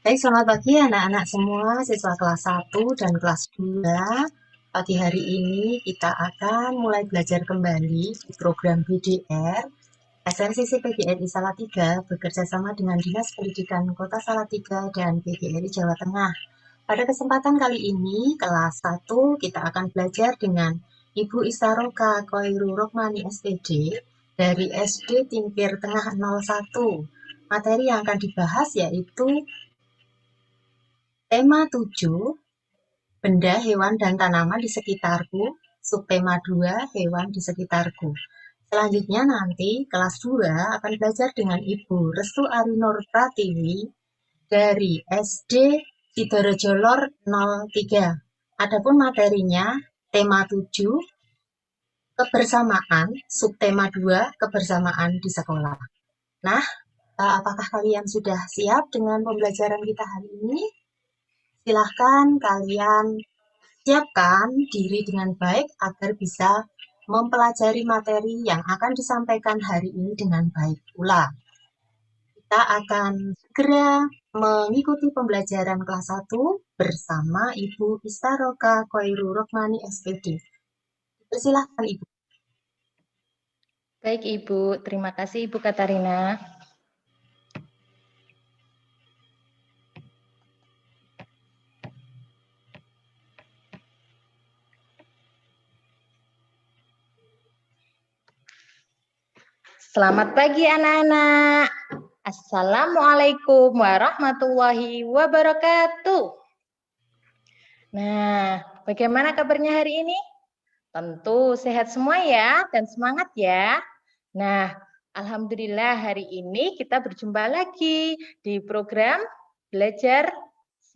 Baik, selamat pagi anak-anak semua, siswa kelas 1 dan kelas 2. Pagi hari ini kita akan mulai belajar kembali di program BDR. SMCC PGRI Salatiga bekerja sama dengan Dinas Pendidikan Kota Salatiga dan PGRI Jawa Tengah. Pada kesempatan kali ini, kelas 1 kita akan belajar dengan Ibu Isaroka Koiru Rokmani SPD dari SD Timpir Tengah 01. Materi yang akan dibahas yaitu tema 7, benda, hewan, dan tanaman di sekitarku. Subtema 2, hewan di sekitarku. Selanjutnya nanti kelas 2 akan belajar dengan Ibu Restu Arinur Pratiwi dari SD Sidorejo Lor 03. Adapun materinya tema 7, kebersamaan, subtema 2, kebersamaan di sekolah. Nah, apakah kalian sudah siap dengan pembelajaran kita hari ini? Silahkan kalian siapkan diri dengan baik agar bisa mempelajari materi yang akan disampaikan hari ini dengan baik pula. Kita akan segera mengikuti pembelajaran kelas 1 bersama Ibu Istaroka Koiru Rokmani SPD. Persilahkan Ibu. Baik Ibu, terima kasih Ibu Katarina. Selamat pagi anak-anak. Assalamualaikum warahmatullahi wabarakatuh. Nah, bagaimana kabarnya hari ini? Tentu sehat semua ya dan semangat ya. Nah, alhamdulillah hari ini kita berjumpa lagi di program Belajar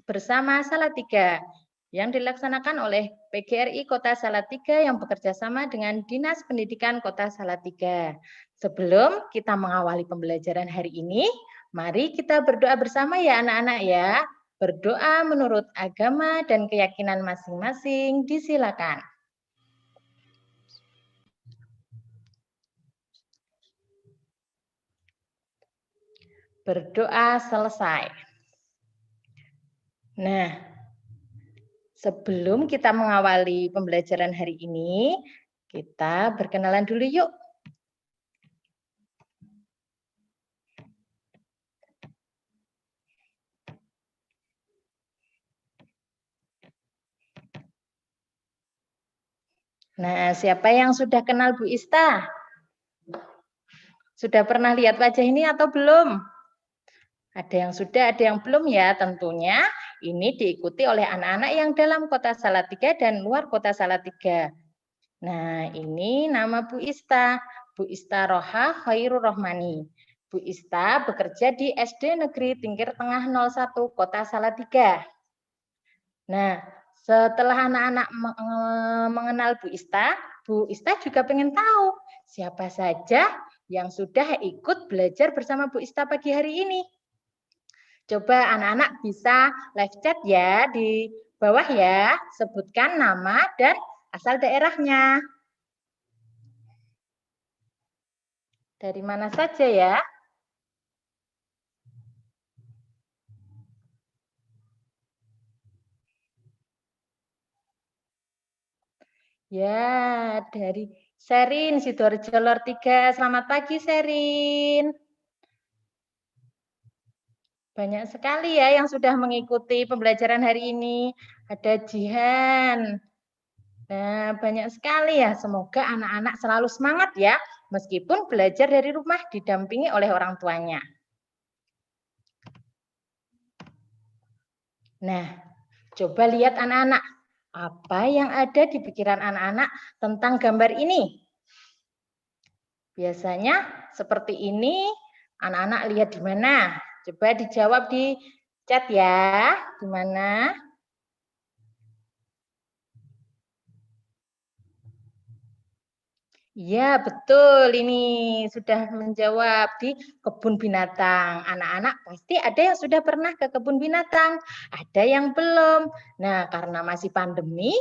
Bersama Salatiga yang dilaksanakan oleh PGRI Kota Salatiga yang bekerja sama dengan Dinas Pendidikan Kota Salatiga. Sebelum kita mengawali pembelajaran hari ini, mari kita berdoa bersama ya anak-anak ya. Berdoa menurut agama dan keyakinan masing-masing, disilakan. Berdoa selesai. Nah, sebelum kita mengawali pembelajaran hari ini, kita berkenalan dulu yuk. Nah, siapa yang sudah kenal Bu Ista? Sudah pernah lihat wajah ini atau belum? Ada yang sudah, ada yang belum ya. Tentunya ini diikuti oleh anak-anak yang dalam kota Salatiga dan luar kota Salatiga. Nah, ini nama Bu Ista. Bu Ista Roha Khairur Rohmani. Bu Ista bekerja di SD Negeri Tingkir Tengah 01 Kota Salatiga. Nah, setelah anak-anak mengenal Bu Ista juga pengen tahu siapa saja yang sudah ikut belajar bersama Bu Ista pagi hari ini. Coba anak-anak bisa live chat ya di bawah ya, sebutkan nama dan asal daerahnya. Dari mana saja ya? Ya, dari Serin, Sidoarjo Lor 3. Selamat pagi, Serin. Banyak sekali ya yang sudah mengikuti pembelajaran hari ini. Ada Jihan. Nah, banyak sekali ya. Semoga anak-anak selalu semangat ya, meskipun belajar dari rumah didampingi oleh orang tuanya. Nah, coba lihat anak-anak. Apa yang ada di pikiran anak-anak tentang gambar ini? Biasanya seperti ini, anak-anak lihat di mana? Coba dijawab di chat ya. Di mana? Iya, betul. Ini sudah menjawab di kebun binatang. Anak-anak pasti ada yang sudah pernah ke kebun binatang, ada yang belum. Nah, karena masih pandemi,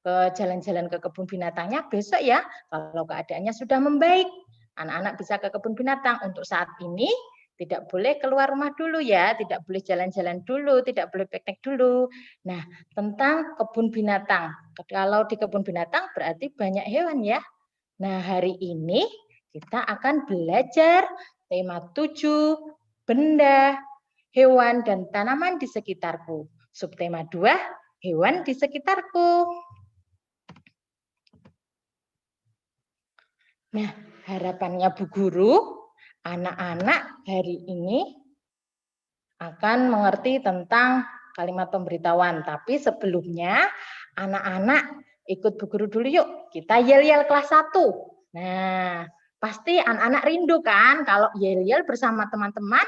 jalan-jalan ke kebun binatangnya besok ya, kalau keadaannya sudah membaik. Anak-anak bisa ke kebun binatang. Untuk saat ini Tidak boleh keluar rumah dulu ya, tidak boleh jalan-jalan dulu, tidak boleh piknik dulu. Nah, tentang kebun binatang. Kalau di kebun binatang berarti banyak hewan ya. Nah, hari ini kita akan belajar tema 7, benda, hewan, dan tanaman di sekitarku. Subtema 2, hewan di sekitarku. Nah, harapannya Bu Guru, anak-anak hari ini akan mengerti tentang kalimat pemberitahuan. Tapi sebelumnya, anak-anak ikut Bu Guru dulu yuk. Kita yel-yel kelas 1. Nah, pasti anak-anak rindu kan kalau yel-yel bersama teman-teman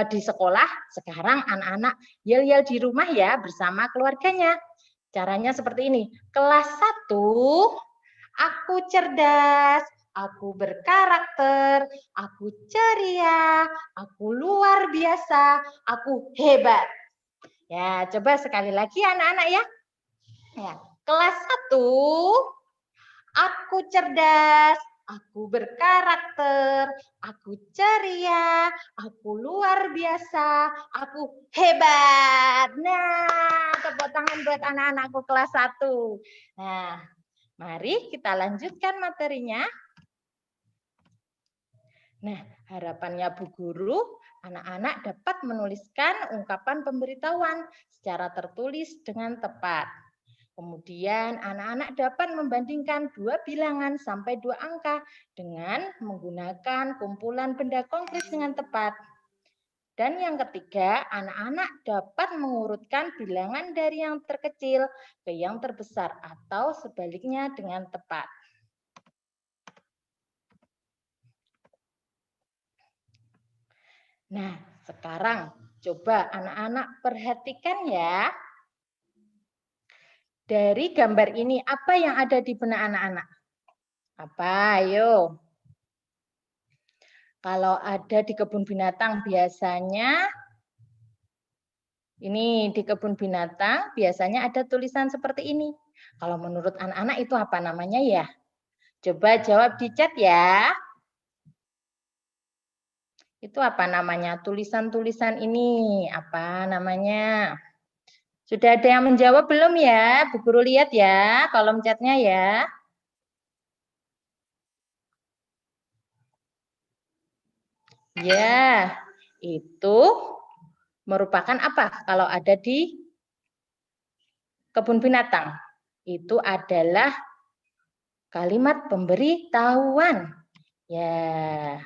di sekolah. Sekarang anak-anak yel-yel di rumah ya bersama keluarganya. Caranya seperti ini. Kelas 1, aku cerdas, aku berkarakter, aku ceria, aku luar biasa, aku hebat. Ya, coba sekali lagi anak-anak ya. Ya, kelas 1, aku cerdas, aku berkarakter, aku ceria, aku luar biasa, aku hebat. Nah, tepuk tangan buat anak-anakku kelas 1. Nah, mari kita lanjutkan materinya. Nah, harapannya Bu Guru, anak-anak dapat menuliskan ungkapan pemberitahuan secara tertulis dengan tepat. Kemudian anak-anak dapat membandingkan 2 bilangan sampai 2 angka dengan menggunakan kumpulan benda konkret dengan tepat. Dan yang ketiga, anak-anak dapat mengurutkan bilangan dari yang terkecil ke yang terbesar atau sebaliknya dengan tepat. Nah, sekarang coba anak-anak perhatikan ya. Dari gambar ini, apa yang ada di benak anak-anak? Apa? Ayo. Kalau ada di kebun binatang biasanya, ini di kebun binatang biasanya ada tulisan seperti ini. Kalau menurut anak-anak itu apa namanya ya? Coba jawab di chat ya. Itu apa namanya? Tulisan-tulisan ini apa namanya? Sudah ada yang menjawab belum ya? Bu Guru lihat ya kolom chatnya ya. Ya, itu merupakan apa kalau ada di kebun binatang? Itu adalah kalimat pemberitahuan. Ya.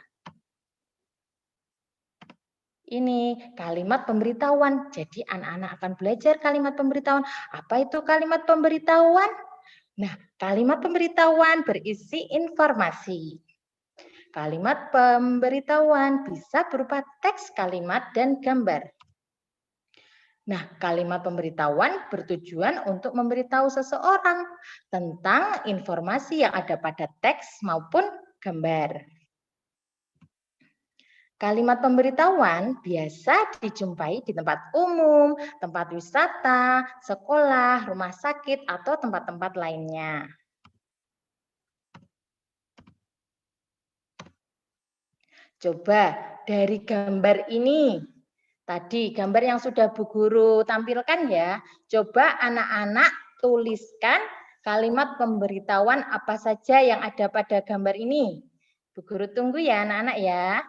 Ini kalimat pemberitahuan. Jadi anak-anak akan belajar kalimat pemberitahuan. Apa itu kalimat pemberitahuan? Nah, kalimat pemberitahuan berisi informasi. Kalimat pemberitahuan bisa berupa teks kalimat dan gambar. Nah, kalimat pemberitahuan bertujuan untuk memberitahu seseorang tentang informasi yang ada pada teks maupun gambar. Kalimat pemberitahuan biasa dijumpai di tempat umum, tempat wisata, sekolah, rumah sakit, atau tempat-tempat lainnya. Coba dari gambar ini, tadi gambar yang sudah Bu Guru tampilkan ya, coba anak-anak tuliskan kalimat pemberitahuan apa saja yang ada pada gambar ini. Bu Guru tunggu ya anak-anak ya.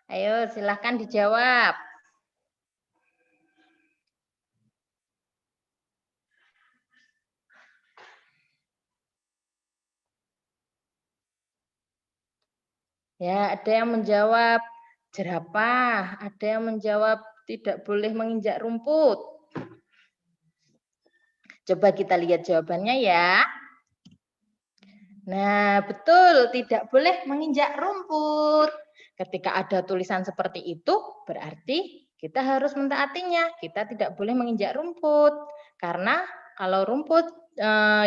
Ayo silahkan dijawab. Ya, ada yang menjawab jerapah, ada yang menjawab tidak boleh menginjak rumput. Coba kita lihat jawabannya ya. Nah, betul, tidak boleh menginjak rumput. Ketika ada tulisan seperti itu, berarti kita harus mentaatinya. Kita tidak boleh menginjak rumput. Karena kalau rumput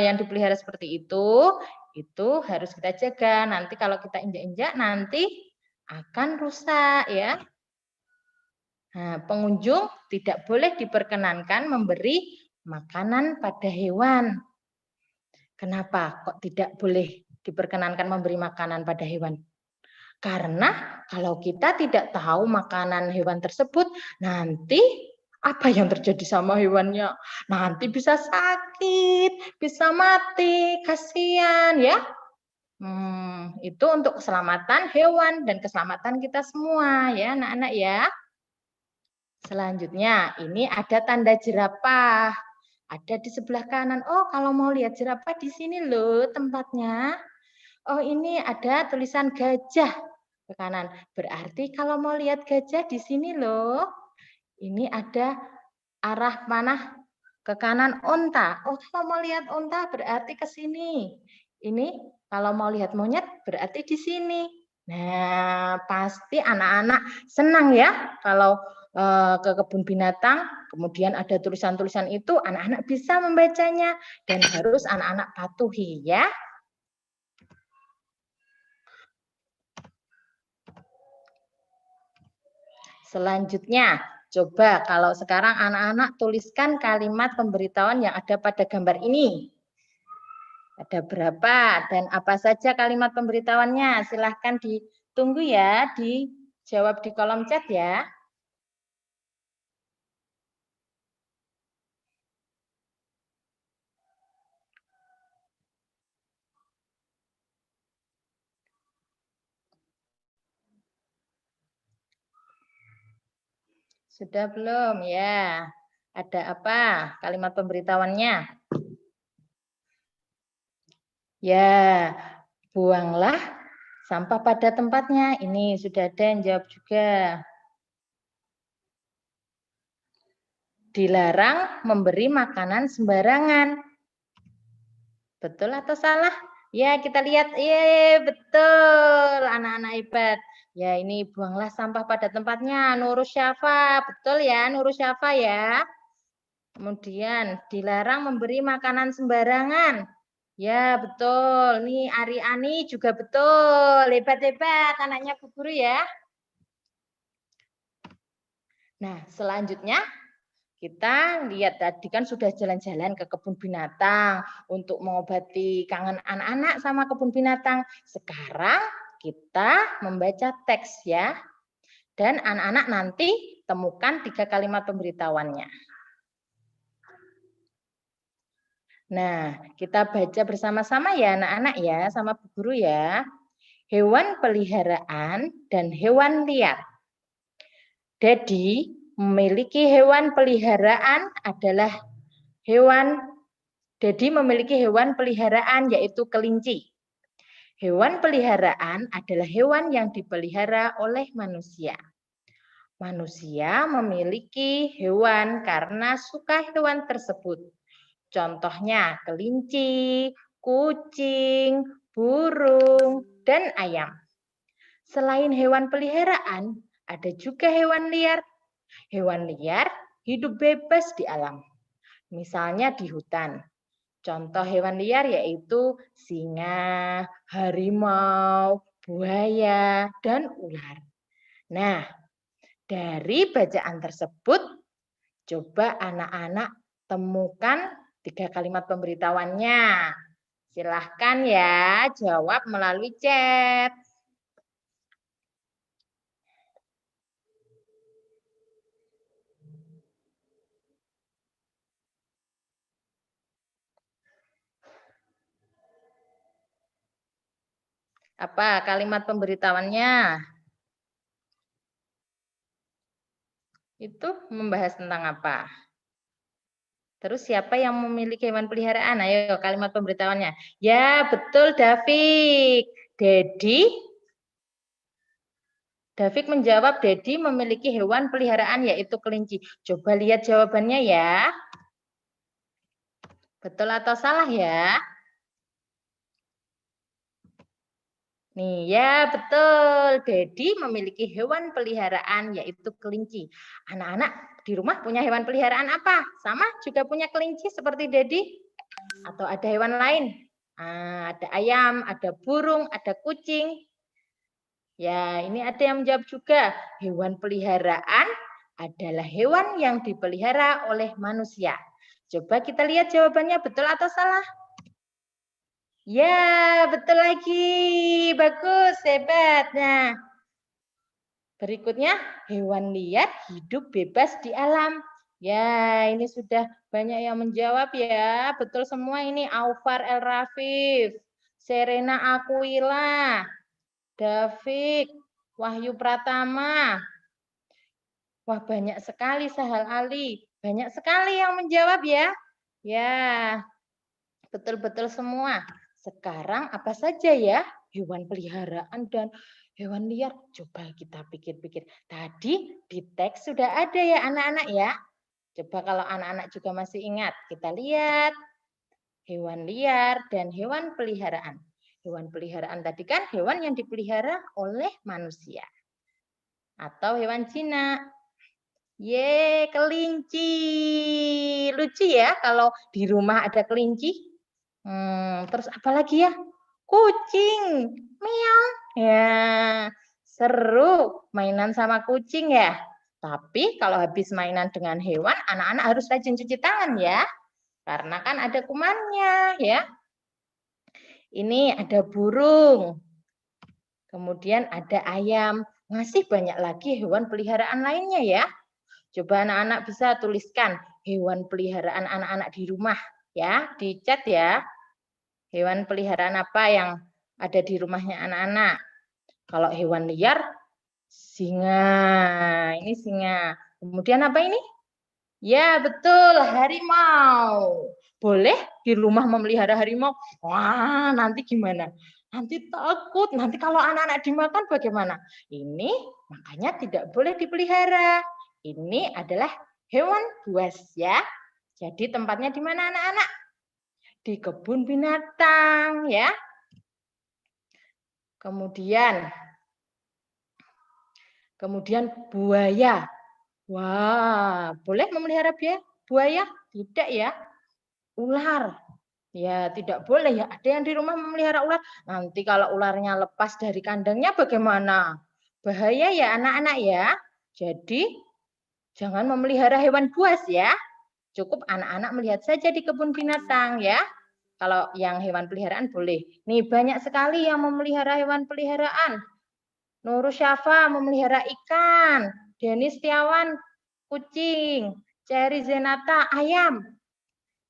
yang dipelihara seperti itu harus kita jaga. Nanti kalau kita injak-injak, nanti akan rusak ya. Nah, pengunjung tidak boleh diperkenankan memberi makanan pada hewan. Kenapa kok tidak boleh diperkenankan memberi makanan pada hewan? Karena kalau kita tidak tahu makanan hewan tersebut, nanti apa yang terjadi sama hewannya? Nanti bisa sakit, bisa mati, kasihan ya. Itu untuk keselamatan hewan dan keselamatan kita semua ya anak-anak ya. Selanjutnya, ini ada tanda jerapah. Ada di sebelah kanan. Oh, kalau mau lihat jerapah di sini loh tempatnya. Oh, ini ada tulisan gajah ke kanan. Berarti kalau mau lihat gajah di sini loh. Ini ada arah mana? Ke kanan unta. Oh, kalau mau lihat unta berarti ke sini. Ini kalau mau lihat monyet berarti di sini. Nah, pasti anak-anak senang ya kalau ke kebun binatang, kemudian ada tulisan-tulisan itu, anak-anak bisa membacanya dan harus anak-anak patuhi ya. Selanjutnya, coba kalau sekarang anak-anak tuliskan kalimat pemberitahuan yang ada pada gambar ini. Ada berapa dan apa saja kalimat pemberitahuannya? Silahkan ditunggu ya, dijawab di kolom chat ya. Sudah belum ya? Ada apa kalimat pemberitahuannya? Ya, buanglah sampah pada tempatnya. Ini sudah ada yang jawab juga. Dilarang memberi makanan sembarangan. Betul atau salah? Ya, kita lihat. Betul. Anak-anak hebat. Ya, ini buanglah sampah pada tempatnya. Nurus Syafa. Betul ya, Nurus Syafa ya. Kemudian, dilarang memberi makanan sembarangan. Ya, betul. Nih, Ari Ani juga betul. Hebat-hebat anaknya Bu Guru ya. Nah, selanjutnya kita lihat tadi kan sudah jalan-jalan ke kebun binatang untuk mengobati kangen anak-anak sama kebun binatang. Sekarang kita membaca teks ya. Dan anak-anak nanti temukan 3 kalimat pemberitahuannya. Nah, kita baca bersama-sama ya anak-anak ya, sama Bu Guru ya. Hewan peliharaan dan hewan liar. Dedi memiliki hewan peliharaan adalah Dedi memiliki hewan peliharaan yaitu kelinci. Hewan peliharaan adalah hewan yang dipelihara oleh manusia. Manusia memiliki hewan karena suka hewan tersebut. Contohnya kelinci, kucing, burung, dan ayam. Selain hewan peliharaan, ada juga hewan liar. Hewan liar hidup bebas di alam. Misalnya di hutan. Contoh hewan liar yaitu singa, harimau, buaya, dan ular. Nah, dari bacaan tersebut, coba anak-anak temukan 3 kalimat pemberitahuannya. Silahkan ya, jawab melalui chat. Apa kalimat pemberitahuannya? Itu membahas tentang apa? Terus siapa yang memiliki hewan peliharaan? Ayo kalimat pemberitahuannya. Ya, betul Davik. Davik menjawab Dedi memiliki hewan peliharaan yaitu kelinci. Coba lihat jawabannya ya. Betul atau salah ya? Nih ya betul, Dedi memiliki hewan peliharaan yaitu kelinci. Anak-anak di rumah punya hewan peliharaan apa? Sama juga punya kelinci seperti Dedi? Atau ada hewan lain? Ada ayam, ada burung, ada kucing. Ya ini ada yang menjawab juga. Hewan peliharaan adalah hewan yang dipelihara oleh manusia. Coba kita lihat jawabannya betul atau salah? Ya, betul lagi. Bagus, hebat. Nah, berikutnya, hewan liar hidup bebas di alam. Ya, ini sudah banyak yang menjawab ya. Betul semua ini. Aufar El Rafif, Serena Aquila, David, Wahyu Pratama. Wah, banyak sekali Sahal Ali. Banyak sekali yang menjawab ya. Ya, betul-betul semua. Sekarang apa saja ya hewan peliharaan dan hewan liar? Coba kita pikir-pikir. Tadi di teks sudah ada ya anak-anak ya. Coba kalau anak-anak juga masih ingat, kita lihat hewan liar dan hewan peliharaan. Hewan peliharaan tadi kan hewan yang dipelihara oleh manusia atau hewan jinak. Ye, kelinci. Lucu ya kalau di rumah ada kelinci. Terus apa lagi ya? Kucing. Meow. Ya, seru mainan sama kucing ya. Tapi kalau habis mainan dengan hewan, anak-anak harus rajin cuci tangan ya. Karena kan ada kumannya ya. Ini ada burung. Kemudian ada ayam. Masih banyak lagi hewan peliharaan lainnya ya. Coba anak-anak bisa tuliskan hewan peliharaan anak-anak di rumah ya, di chat ya. Hewan peliharaan apa yang ada di rumahnya anak-anak? Kalau hewan liar, singa. Ini singa. Kemudian apa ini? Ya, betul, harimau. Boleh di rumah memelihara harimau? Wah, nanti gimana? Nanti takut. Nanti kalau anak-anak dimakan bagaimana? Ini makanya tidak boleh dipelihara. Ini adalah hewan buas ya. Jadi tempatnya di mana anak-anak? Di kebun binatang ya. Kemudian buaya. Wah, boleh memelihara buaya? Tidak ya. Ular. Ya, tidak boleh ya. Ada yang di rumah memelihara ular. Nanti kalau ularnya lepas dari kandangnya bagaimana? Bahaya ya anak-anak ya. Jadi, jangan memelihara hewan buas ya. Cukup anak-anak melihat saja di kebun binatang ya. Kalau yang hewan peliharaan boleh. Nih banyak sekali yang memelihara hewan peliharaan. Nurul Syafa memelihara ikan. Denny Setiawan kucing. Cherry Zenata ayam.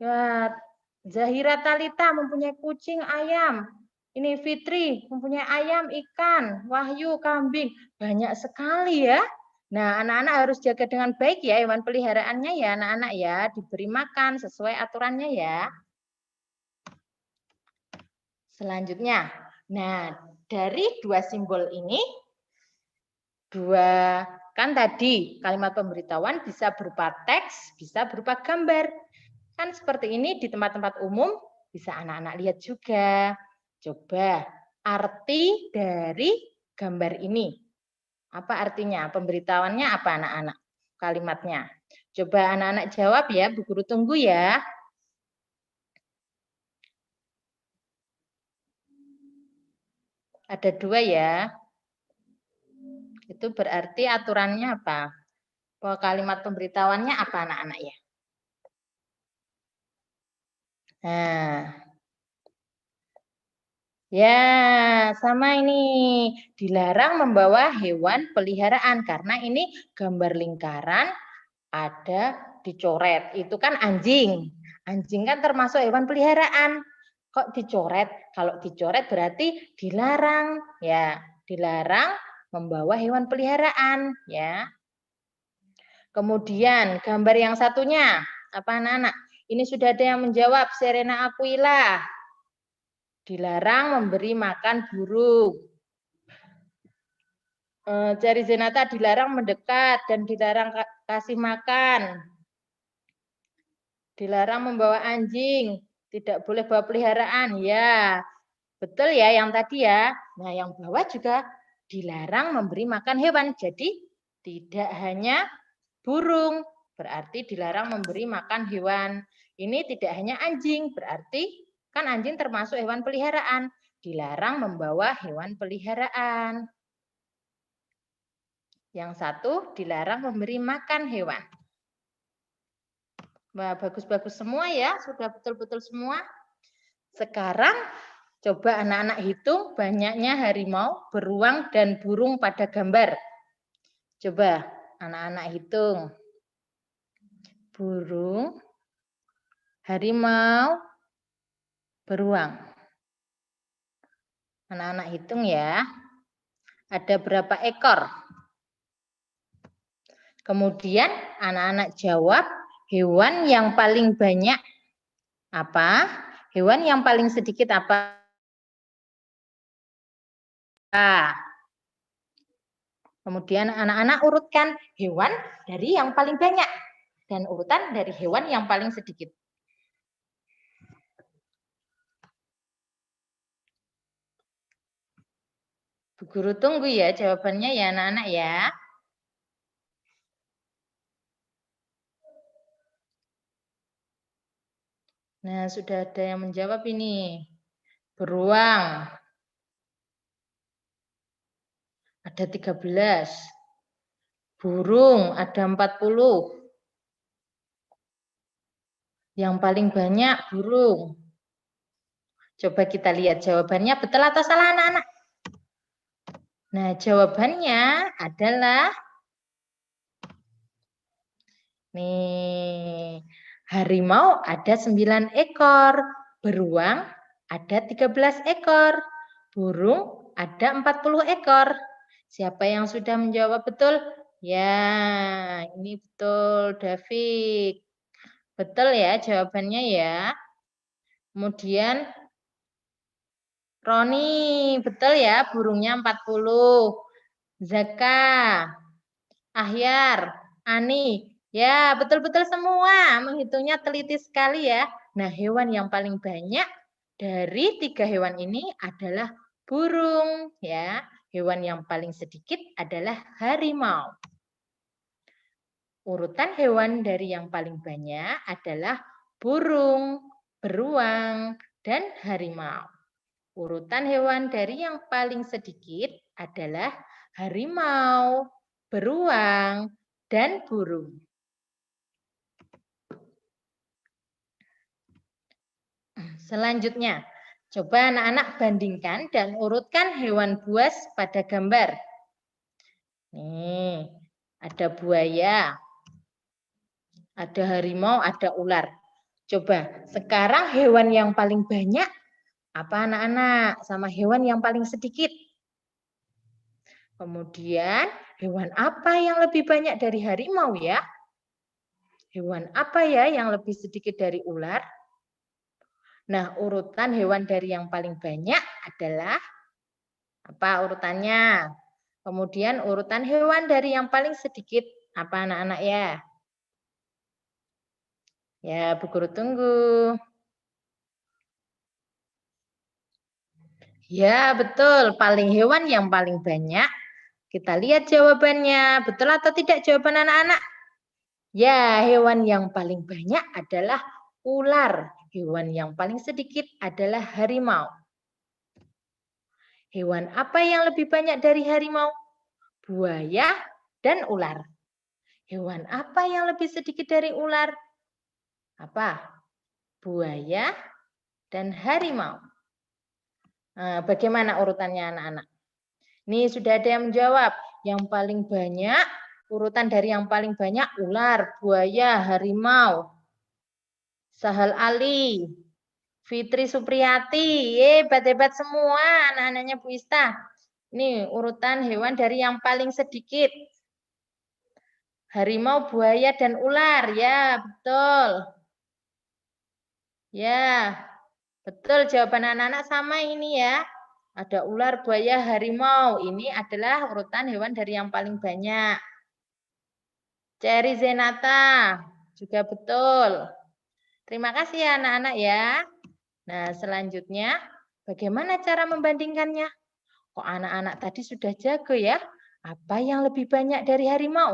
Ya, Zahira Talita mempunyai kucing ayam. Ini Fitri mempunyai ayam, ikan, Wahyu kambing. Banyak sekali ya. Nah, anak-anak harus jaga dengan baik ya hewan peliharaannya ya, anak-anak ya, diberi makan sesuai aturannya ya. Selanjutnya, nah dari dua simbol ini, kan tadi kalimat pemberitahuan bisa berupa teks, bisa berupa gambar. Kan seperti ini di tempat-tempat umum bisa anak-anak lihat juga. Coba arti dari gambar ini. Apa artinya? Pemberitahuannya apa anak-anak? Kalimatnya. Coba anak-anak jawab ya, Bu Guru tunggu ya. Ada dua ya. Itu berarti aturannya apa? Kalimat pemberitahuannya apa anak-anak ya? Nah, ya, sama ini. Dilarang membawa hewan peliharaan karena ini gambar lingkaran ada dicoret. Itu kan anjing. Anjing kan termasuk hewan peliharaan. Kok dicoret? Kalau dicoret berarti dilarang, ya. Dilarang membawa hewan peliharaan, ya. Kemudian gambar yang satunya, apa anak-anak? Ini sudah ada yang menjawab, Serena Aquila. Dilarang memberi makan burung. Cari Zenata dilarang mendekat dan dilarang kasih makan. Dilarang membawa anjing, tidak boleh bawa peliharaan. Ya, betul ya yang tadi ya. Nah, yang bawah juga dilarang memberi makan hewan. Jadi tidak hanya burung, berarti dilarang memberi makan hewan. Ini tidak hanya anjing, berarti kan anjing termasuk hewan peliharaan. Dilarang membawa hewan peliharaan. Yang satu dilarang memberi makan hewan. Wah, bagus-bagus semua ya, sudah betul-betul semua. Sekarang Coba anak-anak hitung banyaknya harimau, beruang, dan burung pada gambar. Coba anak-anak hitung. Burung, harimau, beruang. Anak-anak hitung ya. Ada berapa ekor? Kemudian anak-anak jawab hewan yang paling banyak apa? Hewan yang paling sedikit apa? Kemudian anak-anak urutkan hewan dari yang paling banyak dan urutan dari hewan yang paling sedikit. Bu Guru tunggu ya jawabannya ya anak-anak ya. Nah, sudah ada yang menjawab ini. Beruang. Ada 13. Burung ada 40. Yang paling banyak burung. Coba kita lihat jawabannya betul atau salah anak-anak. Nah, jawabannya adalah nih, harimau ada 9 ekor, beruang ada 13 ekor, burung ada 40 ekor. Siapa yang sudah menjawab betul? Ya, ini betul, David. Betul ya jawabannya ya. Kemudian Roni, betul ya, burungnya 40. Zaka, Ahyar, Ani, ya betul-betul semua. Menghitungnya teliti sekali ya. Nah, hewan yang paling banyak dari 3 hewan ini adalah burung ya. Hewan yang paling sedikit adalah harimau. Urutan hewan dari yang paling banyak adalah burung, beruang, dan harimau. Urutan hewan dari yang paling sedikit adalah harimau, beruang, dan burung. Selanjutnya, coba anak-anak bandingkan dan urutkan hewan buas pada gambar. Nih, ada buaya, ada harimau, ada ular. Coba, sekarang hewan yang paling banyak apa anak-anak? Sama hewan yang paling sedikit. Kemudian, hewan apa yang lebih banyak dari harimau ya? Hewan apa ya yang lebih sedikit dari ular? Nah, urutan hewan dari yang paling banyak adalah apa urutannya? Kemudian urutan hewan dari yang paling sedikit apa anak-anak ya? Ya, Bu Guru tunggu. Ya, betul. Hewan yang paling banyak. Kita lihat jawabannya. Betul atau tidak jawaban anak-anak? Ya, hewan yang paling banyak adalah ular. Hewan yang paling sedikit adalah harimau. Hewan apa yang lebih banyak dari harimau? Buaya dan ular. Hewan apa yang lebih sedikit dari ular? Apa? Buaya dan harimau. Nah, bagaimana urutannya anak-anak? Ini sudah ada yang menjawab. Yang paling banyak, urutan dari yang paling banyak ular, buaya, harimau. Sahal Ali, Fitri Supriyati, hebat-hebat semua anak-anaknya Bu Ista. Ini urutan hewan dari yang paling sedikit. Harimau, buaya, dan ular. Ya, betul. Ya, betul jawaban anak-anak sama ini ya. Ada ular, buaya, harimau. Ini adalah urutan hewan dari yang paling banyak. Cherry Zenata juga betul. Terima kasih ya anak-anak ya. Nah, selanjutnya bagaimana cara membandingkannya? Kok anak-anak tadi sudah jago ya? Apa yang lebih banyak dari harimau?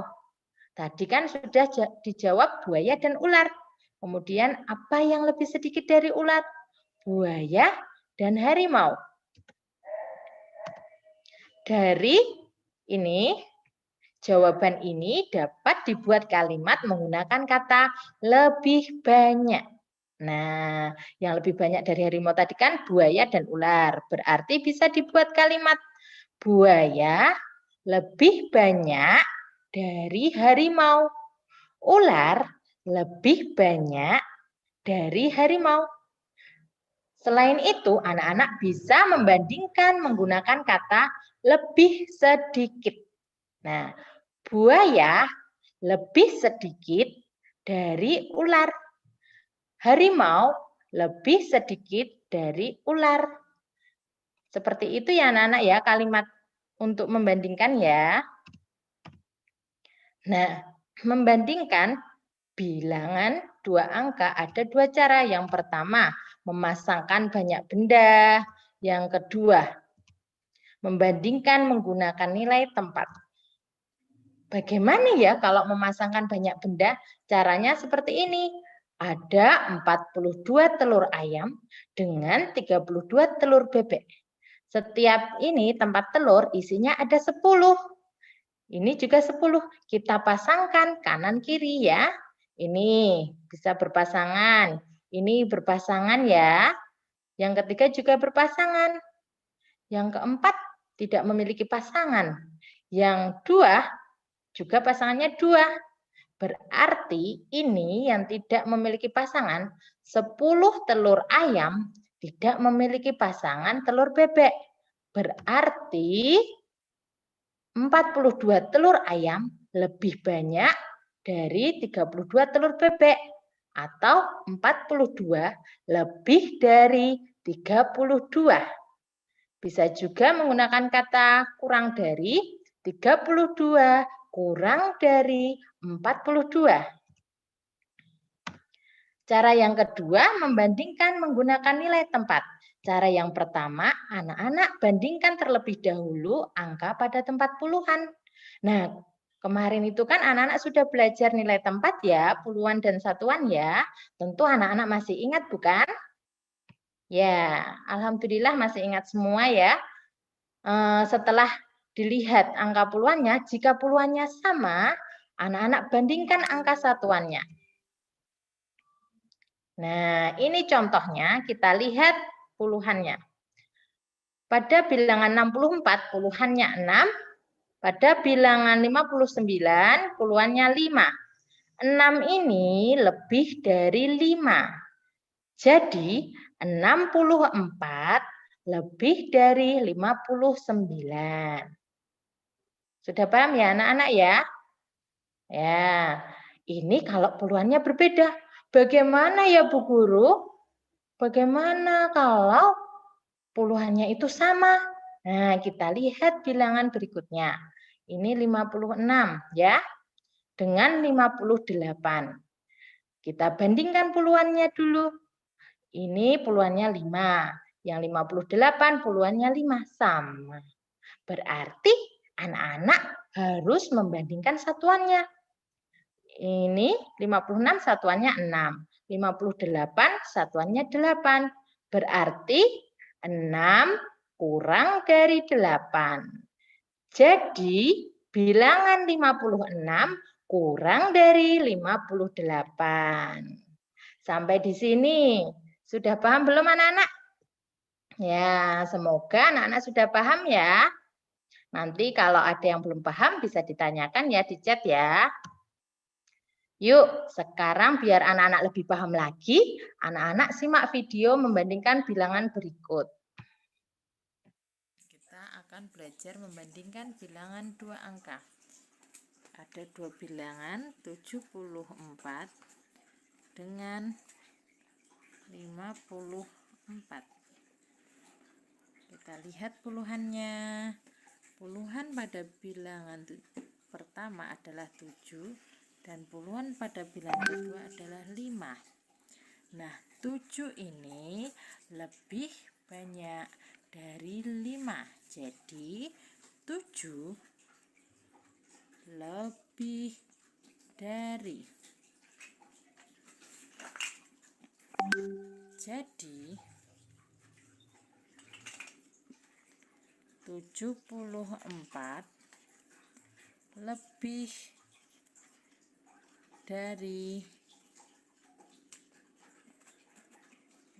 Tadi kan sudah dijawab buaya dan ular. Kemudian apa yang lebih sedikit dari ular? Buaya dan harimau. Dari ini, jawaban ini dapat dibuat kalimat menggunakan kata lebih banyak. Nah, yang lebih banyak dari harimau tadi kan buaya dan ular. Berarti bisa dibuat kalimat buaya lebih banyak dari harimau. Ular lebih banyak dari harimau. Selain itu, anak-anak bisa membandingkan menggunakan kata lebih sedikit. Nah, buaya lebih sedikit dari ular. Harimau lebih sedikit dari ular. Seperti itu ya anak-anak ya, kalimat untuk membandingkan ya. Nah, membandingkan bilangan dua angka ada dua cara. Yang pertama, memasangkan banyak benda. Yang kedua, membandingkan menggunakan nilai tempat. Bagaimana ya kalau memasangkan banyak benda? Caranya seperti ini. Ada 42 telur ayam dengan 32 telur bebek. Setiap ini tempat telur isinya ada 10. Ini juga 10. Kita pasangkan kanan kiri ya. Ini bisa berpasangan. Ini berpasangan ya. Yang ketiga juga berpasangan. Yang keempat tidak memiliki pasangan. Yang dua juga pasangannya 2. Berarti ini yang tidak memiliki pasangan, 10 telur ayam tidak memiliki pasangan telur bebek. Berarti 42 telur ayam lebih banyak dari 32 telur bebek. Atau 42 lebih dari 32. Bisa juga menggunakan kata kurang dari 32 kurang dari 42. Cara yang kedua, membandingkan menggunakan nilai tempat. Cara yang pertama, anak-anak bandingkan terlebih dahulu angka pada tempat puluhan. Nah, kemarin itu kan anak-anak sudah belajar nilai tempat ya, puluhan dan satuan ya. Tentu anak-anak masih ingat bukan? Ya, alhamdulillah masih ingat semua ya. Setelah dilihat angka puluhannya, jika puluhannya sama, anak-anak bandingkan angka satuannya. Nah, ini contohnya, kita lihat puluhannya. Pada bilangan 64, puluhannya 6. Pada bilangan 59, puluhannya 5. 6 ini lebih dari 5. Jadi, 64 lebih dari 59. Sudah paham ya anak-anak ya? Ya, ini kalau puluhannya berbeda. Bagaimana ya Bu Guru? Bagaimana kalau puluhannya itu sama? Nah, kita lihat bilangan berikutnya. Ini 56 ya, dengan 58. Kita bandingkan puluhannya dulu. Ini puluhannya 5. Yang 58 puluhannya 5. Sama. Berarti anak-anak harus membandingkan satuannya. Ini 56 satuannya 6. 58 satuannya 8. Berarti 6 kurang dari 8. Jadi bilangan 56 kurang dari 58. Sampai di sini. Sudah paham belum anak-anak? Ya, semoga anak-anak sudah paham ya. Nanti kalau ada yang belum paham bisa ditanyakan ya di chat ya. Yuk, sekarang biar anak-anak lebih paham lagi, anak-anak simak video membandingkan bilangan berikut. Kita akan belajar membandingkan bilangan dua angka. Ada dua bilangan, 74 dengan 54. Kita lihat puluhannya. Puluhan pada bilangan pertama adalah 7 dan puluhan pada bilangan kedua adalah 5. Nah, 7 ini lebih banyak dari 5. Jadi 7 lebih dari. Jadi 74 lebih dari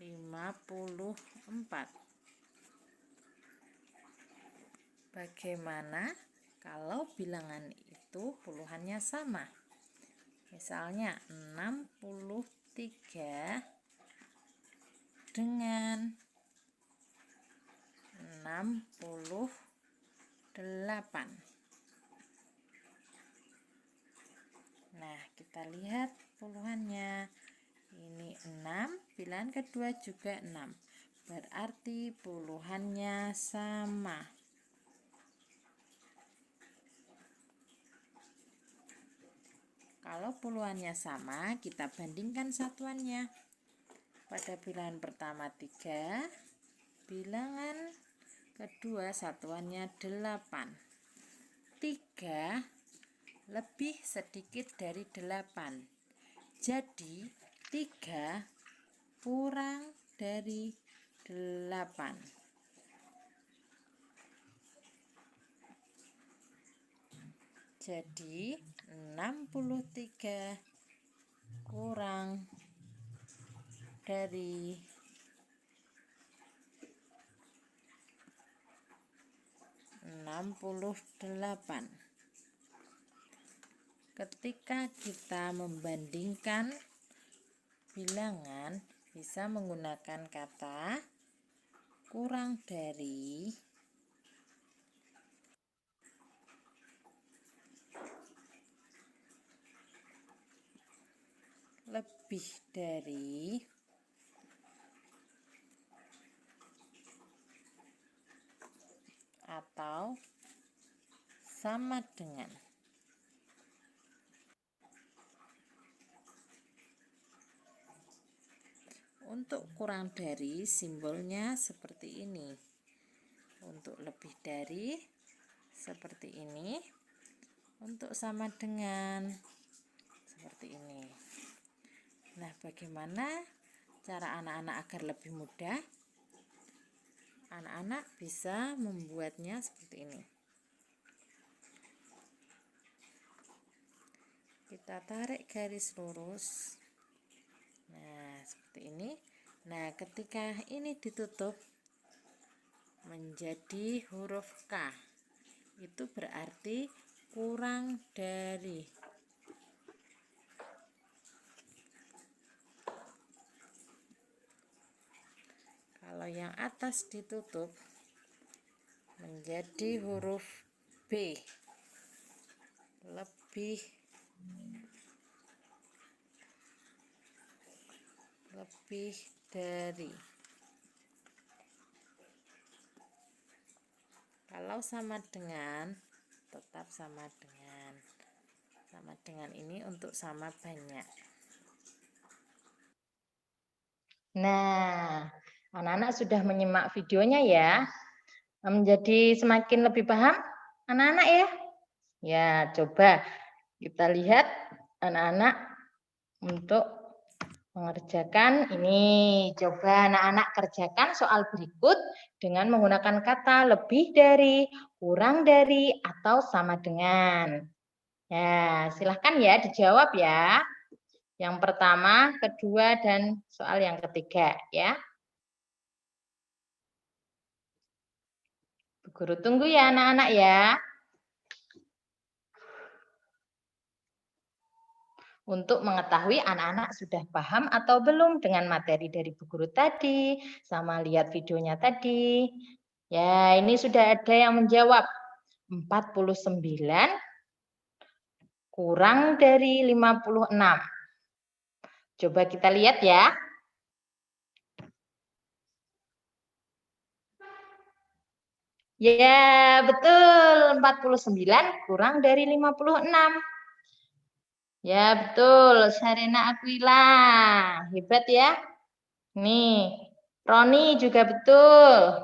54. Bagaimana kalau bilangan itu puluhannya sama? Misalnya 63 dengan 68. Nah, kita lihat puluhannya. Ini 6, bilangan kedua juga 6. Berarti puluhannya sama. Kalau puluhannya sama, kita bandingkan satuannya. Pada bilangan pertama 3, bilangan kedua satuannya 8. 3 lebih sedikit dari 8. Jadi 3 kurang dari 8. Jadi 63 kurang dari 68. Ketika kita membandingkan bilangan, bisa menggunakan kata kurang dari, lebih dari, atau sama dengan. Untuk kurang dari, simbolnya seperti ini. Untuk lebih dari, seperti ini. Untuk sama dengan, seperti ini. Nah, bagaimana cara anak-anak agar lebih mudah? Anak-anak bisa membuatnya seperti ini. Kita tarik garis lurus. Nah, seperti ini. Nah, ketika ini ditutup menjadi huruf K, itu berarti kurang dari. Kalau yang atas ditutup menjadi huruf B, lebih dari. Kalau sama dengan, tetap sama dengan. Sama dengan ini untuk sama banyak. Nah, anak-anak sudah menyimak videonya ya. Menjadi semakin lebih paham anak-anak ya. Ya, coba kita lihat anak-anak untuk mengerjakan ini. Coba anak-anak kerjakan soal berikut dengan menggunakan kata lebih dari, kurang dari, atau sama dengan. Ya, silahkan ya dijawab ya. Yang pertama, kedua, dan soal yang ketiga ya. Bu Guru tunggu ya anak-anak ya. Untuk mengetahui anak-anak sudah paham atau belum dengan materi dari Bu Guru tadi, sama lihat videonya tadi. Ya, ini sudah ada yang menjawab. 49 kurang dari 56. Coba kita lihat ya. Ya, betul. 49 kurang dari 56. Ya, betul. Sarena Aquila. Hebat ya. Nih, Roni juga betul.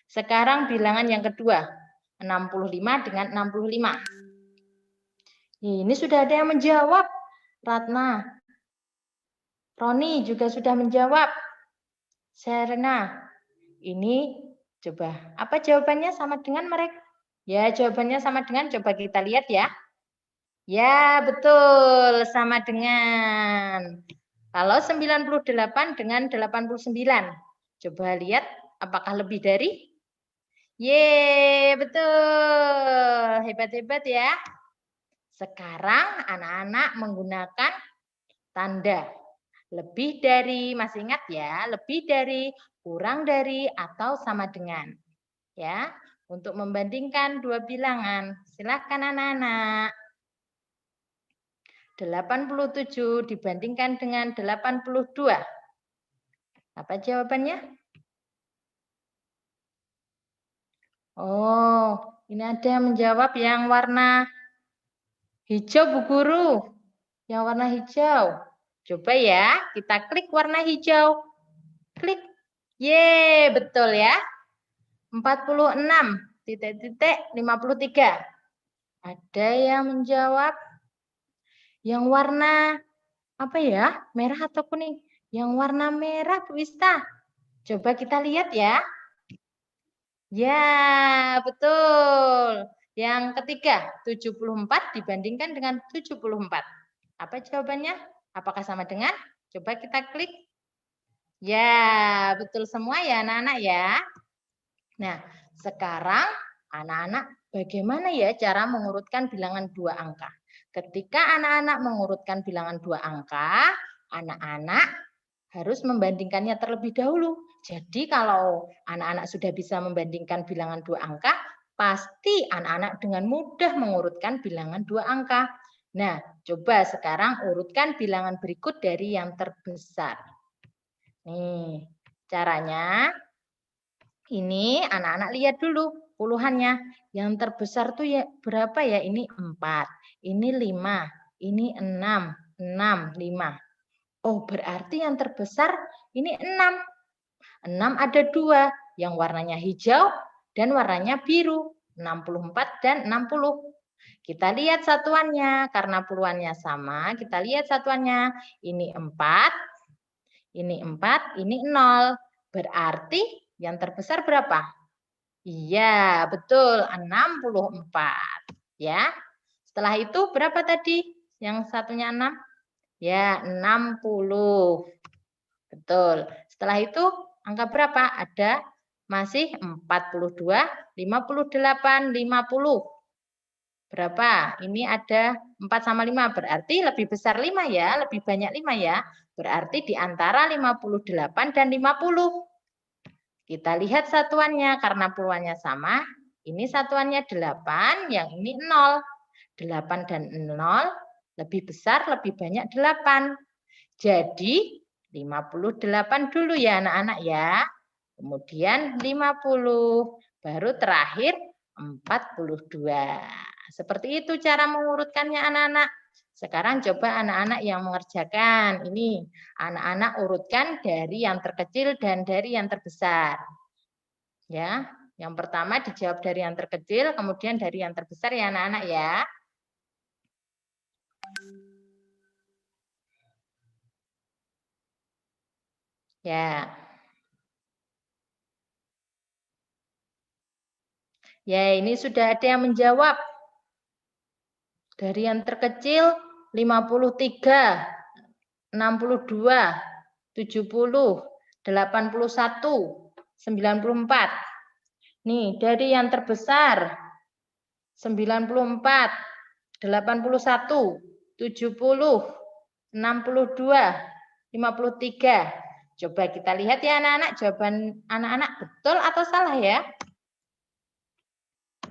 Sekarang bilangan yang kedua. 65 dengan 65. Ini sudah ada yang menjawab. Ratna. Roni juga sudah menjawab. Serena. Ini coba. Apa jawabannya sama dengan mereka? Ya, jawabannya sama dengan. Coba kita lihat ya. Ya, betul. Sama dengan. Kalau 98 dengan 89. Coba lihat apakah lebih dari? Ye, betul. Hebat-hebat ya. Sekarang anak-anak menggunakan tanda lebih dari, masih ingat ya, lebih dari, kurang dari, atau sama dengan. Ya, untuk membandingkan dua bilangan. Silakan anak-anak. 87 dibandingkan dengan 82. Apa jawabannya? Oh, ini ada yang menjawab yang warna hijau, Bu Guru. Yang warna hijau. Coba ya, kita klik warna hijau. Klik. Ye, betul ya. 46, titik-titik 53. Ada yang menjawab yang warna apa ya? Merah atau kuning? Yang warna merah, Bu Ista. Coba kita lihat ya. Ya, betul. Yang ketiga, 74 dibandingkan dengan 74. Apa jawabannya? Apakah sama dengan? Coba kita klik. Ya, betul semua ya anak-anak ya. Nah, sekarang anak-anak bagaimana ya cara mengurutkan bilangan dua angka? Ketika anak-anak mengurutkan bilangan dua angka, anak-anak harus membandingkannya terlebih dahulu. Jadi kalau anak-anak sudah bisa membandingkan bilangan dua angka, pasti anak-anak dengan mudah mengurutkan bilangan dua angka. Nah, coba sekarang urutkan bilangan berikut dari yang terbesar. Nih, caranya ini anak-anak lihat dulu puluhannya. Yang terbesar tuh ya berapa ya? Ini 4, ini 5, ini 6, 6, 5. Oh, berarti yang terbesar ini 6. 6 ada 2, yang warnanya hijau dan warnanya biru. 64 dan 60. Kita lihat satuannya, karena puluhannya sama, kita lihat satuannya. Ini 4, ini 4, ini 0. Berarti yang terbesar berapa? Iya, betul, 64. Ya. Setelah itu berapa tadi? Yang satunya 6? Ya, 60. Betul. Setelah itu angka berapa? Ada masih 42, 58, 50. Berapa? Ini ada 4 sama 5. Berarti lebih besar 5 ya, lebih banyak 5 ya. Berarti di antara 58 dan 50. Kita lihat satuannya, karena puluhannya sama. Ini satuannya 8, yang ini 0. 8 dan 0 lebih besar, lebih banyak 8. Jadi 58 dulu ya anak-anak ya. Kemudian 50. Baru terakhir 42. Seperti itu cara mengurutkannya anak-anak. Sekarang coba anak-anak yang mengerjakan. Ini anak-anak urutkan dari yang terkecil dan dari yang terbesar. Ya, yang pertama dijawab dari yang terkecil, kemudian dari yang terbesar ya anak-anak ya. Ya. Ya, ini sudah ada yang menjawab. Dari yang terkecil 53, 62, 70, 81, 94. Nih, dari yang terbesar 94, 81, 70, 62, 53. Coba kita lihat ya anak-anak, jawaban anak-anak betul atau salah ya?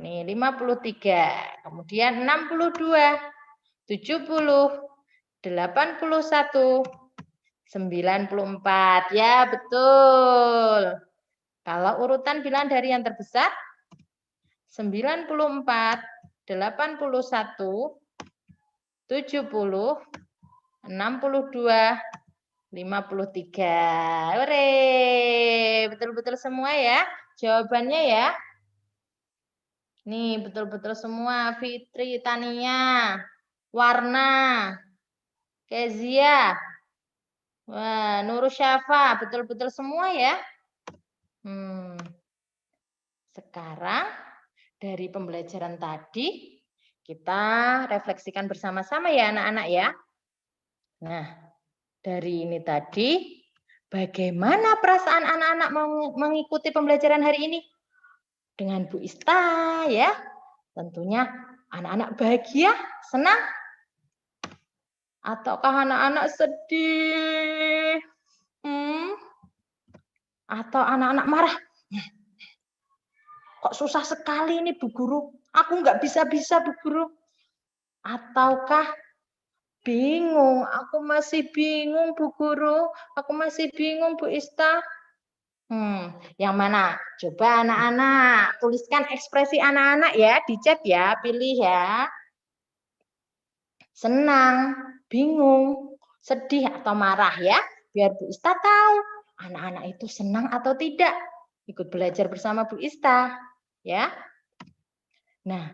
Nih, 53. Kemudian 62, 70, 81, 94. Ya, betul. Kalau urutan bilangan dari yang terbesar 94, 81, 70, 62, 53. Hore. Betul-betul semua ya jawabannya ya. Nih, betul-betul semua. Fitri, Tania, Warna, Kezia, wah, Nurul Syafa, betul-betul semua ya. Sekarang dari pembelajaran tadi kita refleksikan bersama-sama ya anak-anak ya. Nah, Dari ini tadi, bagaimana perasaan anak-anak mengikuti pembelajaran hari ini? Dengan Bu Ista ya. Tentunya anak-anak bahagia, senang, ataukah anak-anak sedih? Atau anak-anak marah? Kok susah sekali ini Bu Guru? Aku nggak bisa-bisa Bu Guru. Ataukah bingung? Aku masih bingung Bu Guru. Aku masih bingung Bu Ista. Yang mana? Coba anak-anak tuliskan ekspresi anak-anak ya di chat ya, pilih ya. Senang, bingung, sedih atau marah ya, biar Bu Ista tahu anak-anak itu senang atau tidak ikut belajar bersama Bu Ista ya. Nah,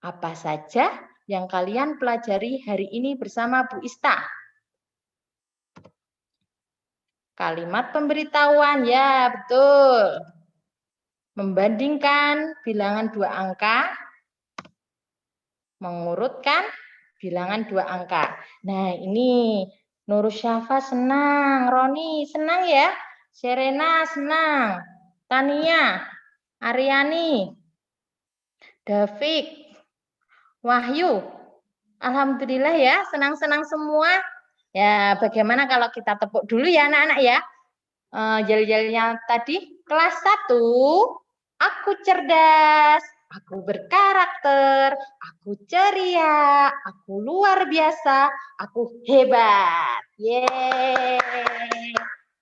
apa saja yang kalian pelajari hari ini bersama Bu Ista? Kalimat pemberitahuan, ya betul. Membandingkan bilangan 2 angka, mengurutkan bilangan 2 angka. Nah, ini Nurul Syafa senang, Roni senang ya, Serena senang, Tania, Aryani, David, Wahyu. Alhamdulillah ya, senang-senang semua. Ya, bagaimana kalau kita tepuk dulu ya anak-anak ya. Yel-yelnya tadi, kelas 1, aku cerdas, aku berkarakter, aku ceria, aku luar biasa, aku hebat. Yeay.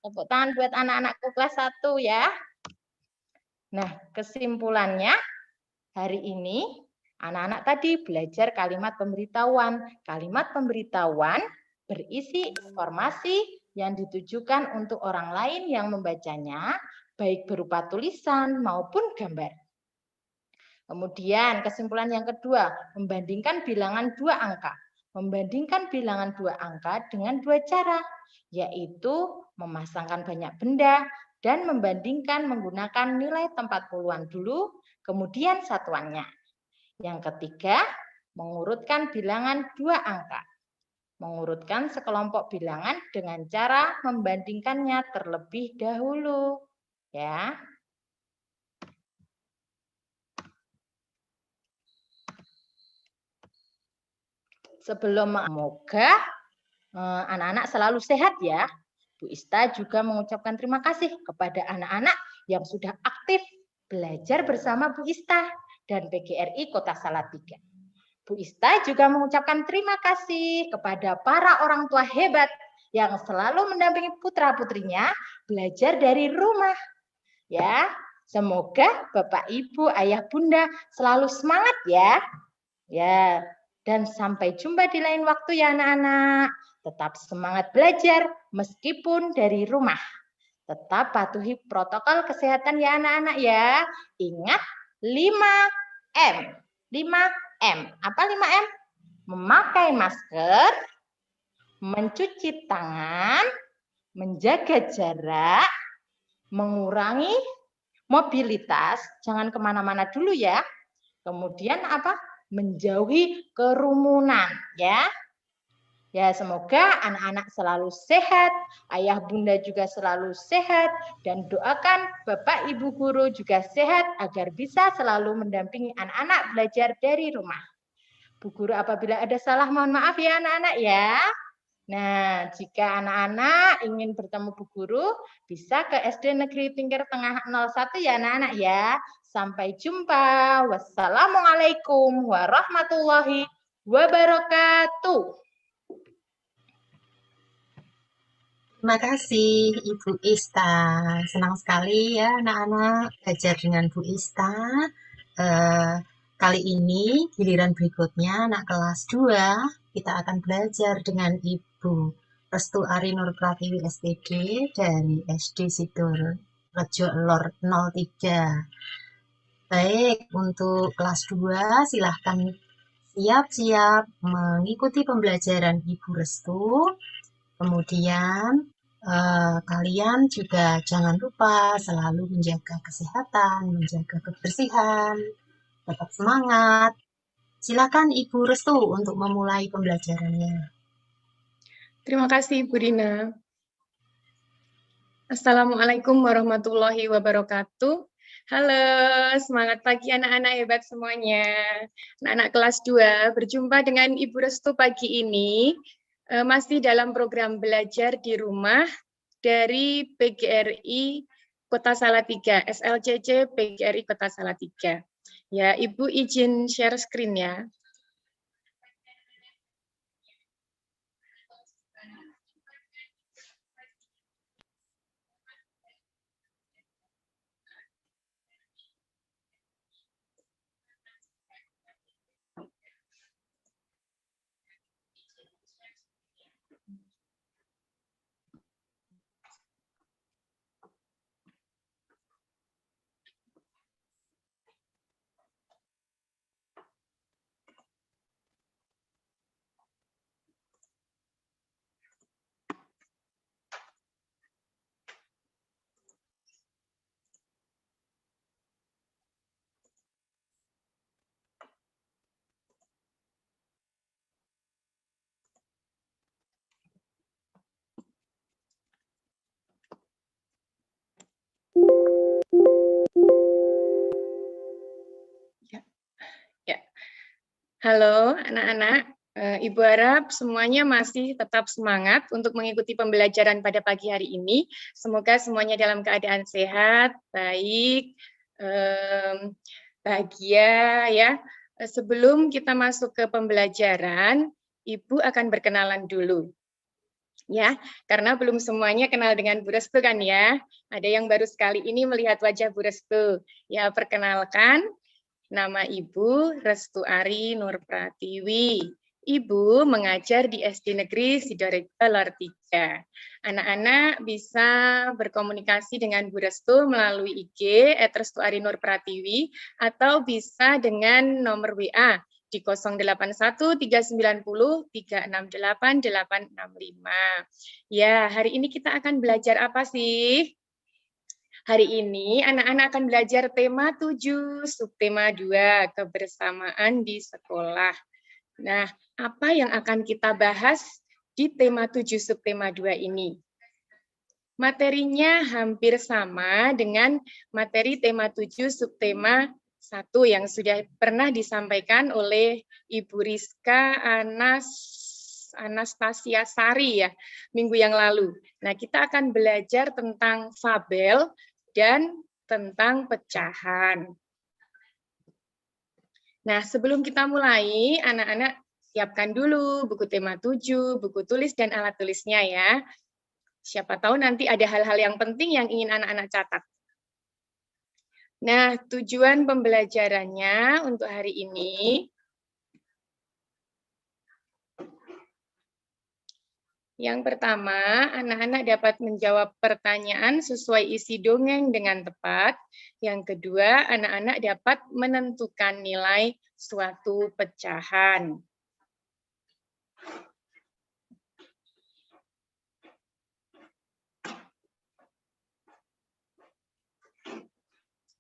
Tepuk tangan buat anak-anakku kelas 1 ya. Nah, kesimpulannya hari ini anak-anak tadi belajar kalimat pemberitahuan. Kalimat pemberitahuan berisi informasi yang ditujukan untuk orang lain yang membacanya, baik berupa tulisan maupun gambar. Kemudian kesimpulan yang kedua, membandingkan bilangan 2 angka. Membandingkan bilangan 2 angka dengan 2 cara, yaitu memasangkan banyak benda dan membandingkan menggunakan nilai tempat puluhan dulu, kemudian satuannya. Yang ketiga, mengurutkan bilangan 2 angka. Mengurutkan sekelompok bilangan dengan cara membandingkannya terlebih dahulu. Ya. Sebelum semoga anak-anak selalu sehat ya. Bu Ista juga mengucapkan terima kasih kepada anak-anak yang sudah aktif belajar bersama Bu Ista dan PGRI Kota Salatiga. Bu Ista juga mengucapkan terima kasih kepada para orang tua hebat yang selalu mendampingi putra-putrinya belajar dari rumah. Ya, semoga Bapak, Ibu, Ayah, Bunda selalu semangat ya. Ya, dan sampai jumpa di lain waktu ya anak-anak. Tetap semangat belajar meskipun dari rumah. Tetap patuhi protokol kesehatan ya anak-anak ya. Ingat 5M. 5M. Apa 5M? Memakai masker, mencuci tangan, menjaga jarak, mengurangi mobilitas, jangan kemana-mana dulu ya. Kemudian apa? Menjauhi kerumunan ya. Ya, semoga anak-anak selalu sehat, ayah bunda juga selalu sehat, dan doakan Bapak Ibu guru juga sehat agar bisa selalu mendampingi anak-anak belajar dari rumah. Bu guru apabila ada salah mohon maaf ya anak-anak ya. Nah, jika anak-anak ingin bertemu Bu Guru, bisa ke SD Negeri Tingkir Tengah 01 ya anak-anak ya. Sampai jumpa. Wassalamualaikum warahmatullahi wabarakatuh. Terima kasih Ibu Ista. Senang sekali ya anak-anak belajar dengan Bu Ista. Kali ini giliran berikutnya anak kelas 2 kita akan belajar dengan Ibu Restu Ari Nur Pratiwi SPG dari SD Sidor Rejo Lor 03. Baik, untuk kelas 2 silahkan siap-siap mengikuti pembelajaran Ibu Restu. Kemudian kalian juga jangan lupa selalu menjaga kesehatan, menjaga kebersihan, tetap semangat. Silakan Ibu Restu untuk memulai pembelajarannya. Terima kasih, Bu Dina. Assalamualaikum warahmatullahi wabarakatuh. Halo, semangat pagi anak-anak hebat semuanya. Anak-anak kelas 2, berjumpa dengan Ibu Restu pagi ini, masih dalam program belajar di rumah dari PGRI Kota Salatiga, SLCC PGRI Kota Salatiga. Ya, Ibu izin share screen ya. Ya. Halo anak-anak, Ibu harap semuanya masih tetap semangat untuk mengikuti pembelajaran pada pagi hari ini. Semoga semuanya dalam keadaan sehat, baik, bahagia ya. Sebelum kita masuk ke pembelajaran, Ibu akan berkenalan dulu. Ya, karena belum semuanya kenal dengan Bu Restu kan ya. Ada yang baru sekali ini melihat wajah Bu Restu. Ya, perkenalkan, nama Ibu Restuari Nur Pratiwi. Ibu mengajar di SD Negeri Sidoarjo Lor 3. Anak-anak bisa berkomunikasi dengan Bu Restu melalui IG @restuarinurpratiwi atau bisa dengan nomor WA di 081390368865. Ya, hari ini kita akan belajar apa sih? Hari ini anak-anak akan belajar tema 7, subtema 2, kebersamaan di sekolah. Nah, apa yang akan kita bahas di tema 7, subtema 2 ini? Materinya hampir sama dengan materi tema 7, subtema 1 yang sudah pernah disampaikan oleh Ibu Rizka Anastasia Sari ya, minggu yang lalu. Nah, kita akan belajar tentang fabel dan tentang pecahan. Nah, sebelum kita mulai, anak-anak siapkan dulu buku tema 7, buku tulis dan alat tulisnya ya. Siapa tahu nanti ada hal-hal yang penting yang ingin anak-anak catat. Nah, tujuan pembelajarannya untuk hari ini, yang pertama, anak-anak dapat menjawab pertanyaan sesuai isi dongeng dengan tepat. Yang kedua, anak-anak dapat menentukan nilai suatu pecahan.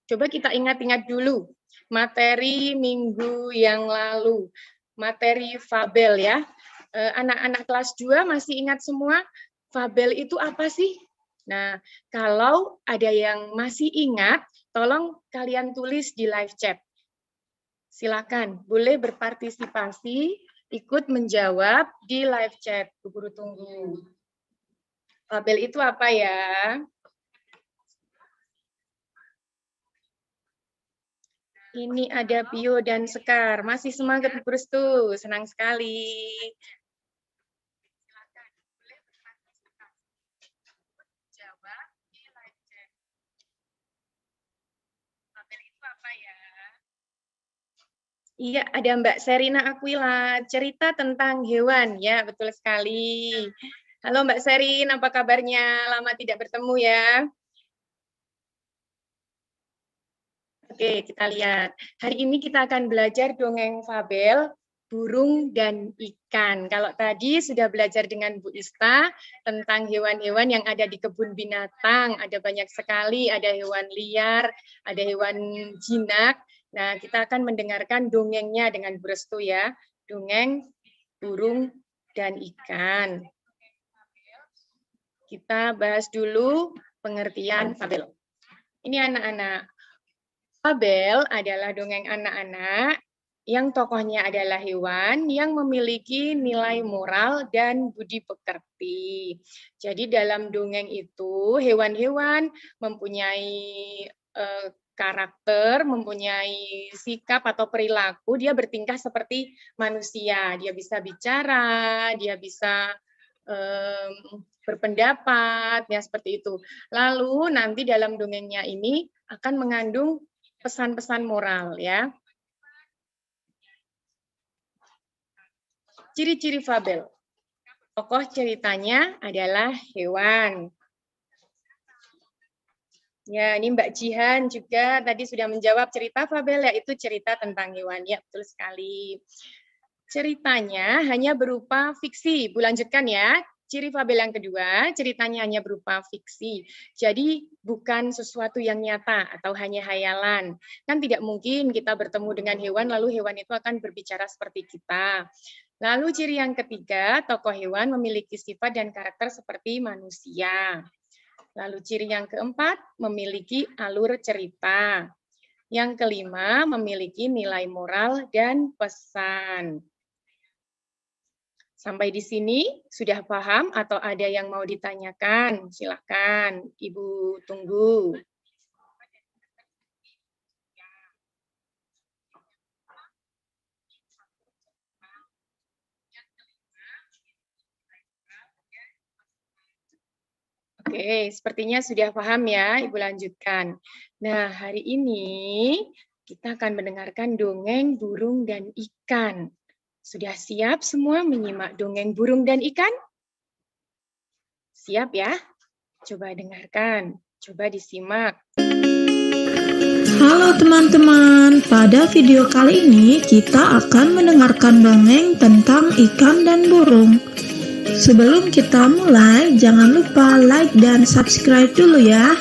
Coba kita ingat-ingat dulu materi minggu yang lalu, materi fabel ya. Anak-anak kelas 2 masih ingat semua fabel itu apa sih? Nah, kalau ada yang masih ingat, tolong kalian tulis di live chat. Silakan, boleh berpartisipasi, ikut menjawab di live chat. Bu Guru tunggu. Fabel itu apa ya? Ini ada Pio dan Sekar. Masih semangat Bu Restu, senang sekali. Jawab di live chat. Fabel itu apa ya? Iya, ada Mbak Serina Aquila, cerita tentang hewan. Ya, betul sekali. Halo Mbak Serin, apa kabarnya? Lama tidak bertemu ya. Oke, kita lihat. Hari ini kita akan belajar dongeng fabel, burung dan ikan. Kalau tadi sudah belajar dengan Bu Ista tentang hewan-hewan yang ada di kebun binatang, ada banyak sekali, ada hewan liar, ada hewan jinak. Nah, kita akan mendengarkan dongengnya dengan Bu Restu ya. Dongeng burung dan ikan. kita bahas dulu pengertian fabel. Ini anak-anak. Fabel adalah dongeng anak-anak yang tokohnya adalah hewan yang memiliki nilai moral dan budi pekerti. Jadi dalam dongeng itu hewan-hewan mempunyai karakter, mempunyai sikap atau perilaku, dia bertingkah seperti manusia. Dia bisa bicara, dia bisa berpendapat, ya seperti itu. Lalu nanti dalam dongengnya ini akan mengandung pesan-pesan moral, ya. Ciri-ciri fabel. Tokoh ceritanya adalah hewan. Ya, ini Mbak Jihan juga tadi sudah menjawab cerita fabel, yaitu cerita tentang hewan. Ya, betul sekali. Ceritanya hanya berupa fiksi. Bu lanjutkan ya. Ciri fabel yang kedua, ceritanya hanya berupa fiksi. Jadi bukan sesuatu yang nyata atau hanya hayalan. Kan tidak mungkin kita bertemu dengan hewan lalu hewan itu akan berbicara seperti kita. Lalu ciri yang ketiga, tokoh hewan memiliki sifat dan karakter seperti manusia. Lalu ciri yang keempat, memiliki alur cerita. Yang kelima, memiliki nilai moral dan pesan. Sampai di sini sudah paham atau ada yang mau ditanyakan? Silakan, Ibu tunggu. Oke, sepertinya sudah paham ya, Ibu lanjutkan. Nah, hari ini kita akan mendengarkan dongeng burung dan ikan. Sudah siap semua menyimak dongeng burung dan ikan? Siap ya? Coba dengarkan, coba disimak. Halo teman-teman, pada video kali ini kita akan mendengarkan dongeng tentang ikan dan burung. Sebelum kita mulai, jangan lupa like dan subscribe dulu ya.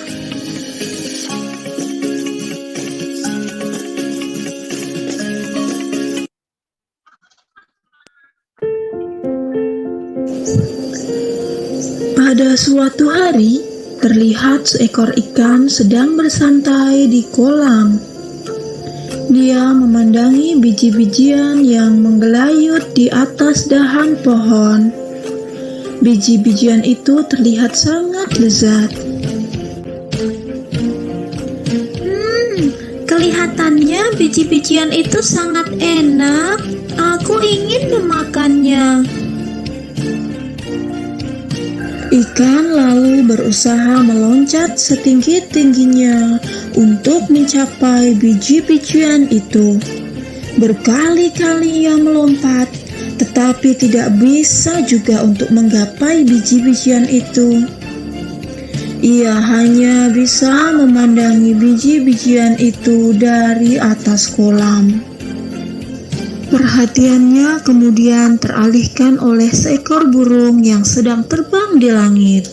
Pada suatu hari, terlihat seekor ikan sedang bersantai di kolam. Dia memandangi biji-bijian yang menggelayut di atas dahan pohon. Biji-bijian itu terlihat sangat lezat. Kelihatannya biji-bijian itu sangat enak. Aku ingin memakannya. Ikan lalu berusaha meloncat setinggi-tingginya untuk mencapai biji-bijian itu. Berkali-kali ia melompat, tetapi tidak bisa juga untuk menggapai biji-bijian itu. Ia hanya bisa memandangi biji-bijian itu dari atas kolam. Perhatiannya kemudian teralihkan oleh seekor burung yang sedang terbang di langit.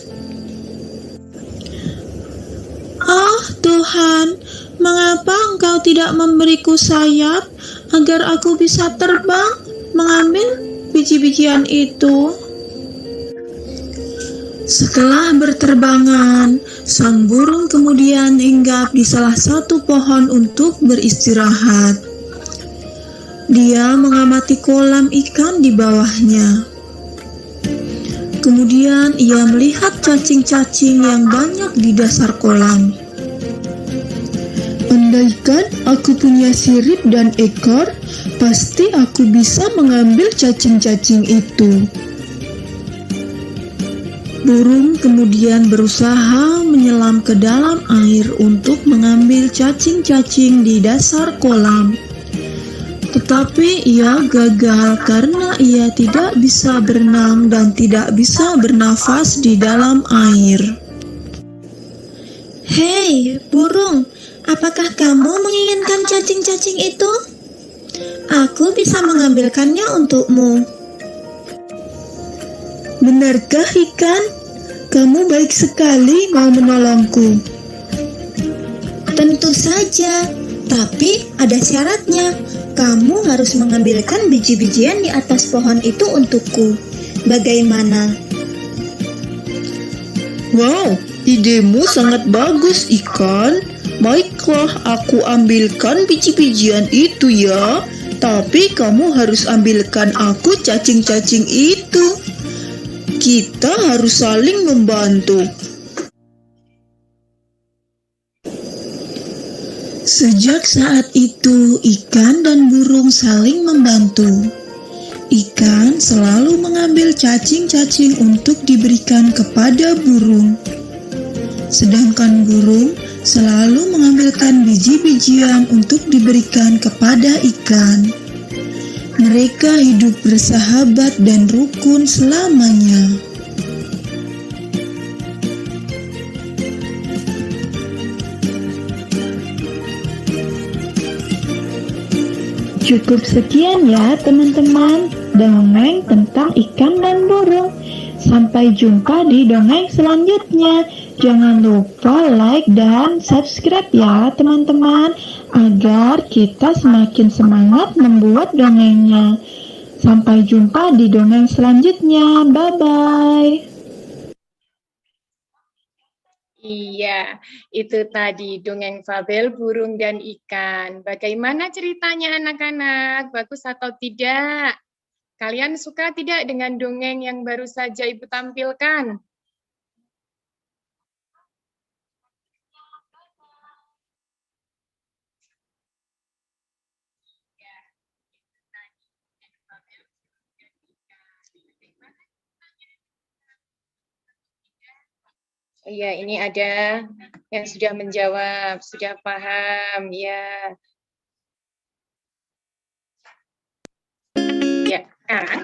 "Ah Tuhan, mengapa Engkau tidak memberiku sayap agar aku bisa terbang mengambil biji-bijian itu?" Setelah berterbangan, sang burung kemudian hinggap di salah satu pohon untuk beristirahat. Dia mengamati kolam ikan di bawahnya. Kemudian ia melihat cacing-cacing yang banyak di dasar kolam. "Andaikan aku punya sirip dan ekor, pasti aku bisa mengambil cacing-cacing itu." Burung kemudian berusaha menyelam ke dalam air untuk mengambil cacing-cacing di dasar kolam. Tetapi ia gagal karena ia tidak bisa berenang dan tidak bisa bernafas di dalam air. "Hei, burung, apakah kamu menginginkan cacing-cacing itu? Aku bisa mengambilkannya untukmu." "Benarkah ikan? Kamu baik sekali mau menolongku." "Tentu saja, tapi ada syaratnya. Kamu harus mengambilkan biji-bijian di atas pohon itu untukku. Bagaimana?" Wow, idemu sangat bagus, ikan. Baiklah, aku ambilkan biji-bijian itu ya. Tapi kamu harus ambilkan aku cacing-cacing itu. Kita harus saling membantu. Sejak saat itu, ikan dan burung saling membantu. Ikan selalu mengambil cacing-cacing untuk diberikan kepada burung. Sedangkan burung selalu mengambilkan biji-bijian untuk diberikan kepada ikan. Mereka hidup bersahabat dan rukun selamanya. Cukup sekian ya teman-teman, dongeng tentang ikan dan burung. Sampai jumpa di dongeng selanjutnya. Jangan lupa like dan subscribe ya teman-teman, agar kita semakin semangat membuat dongengnya. Sampai jumpa di dongeng selanjutnya. Bye-bye. Iya, itu tadi dongeng fabel burung dan ikan. Bagaimana ceritanya anak-anak? Bagus atau tidak? Kalian suka tidak dengan dongeng yang baru saja Ibu tampilkan? Iya, ini ada yang sudah menjawab, sudah paham, ya. Ya, sekarang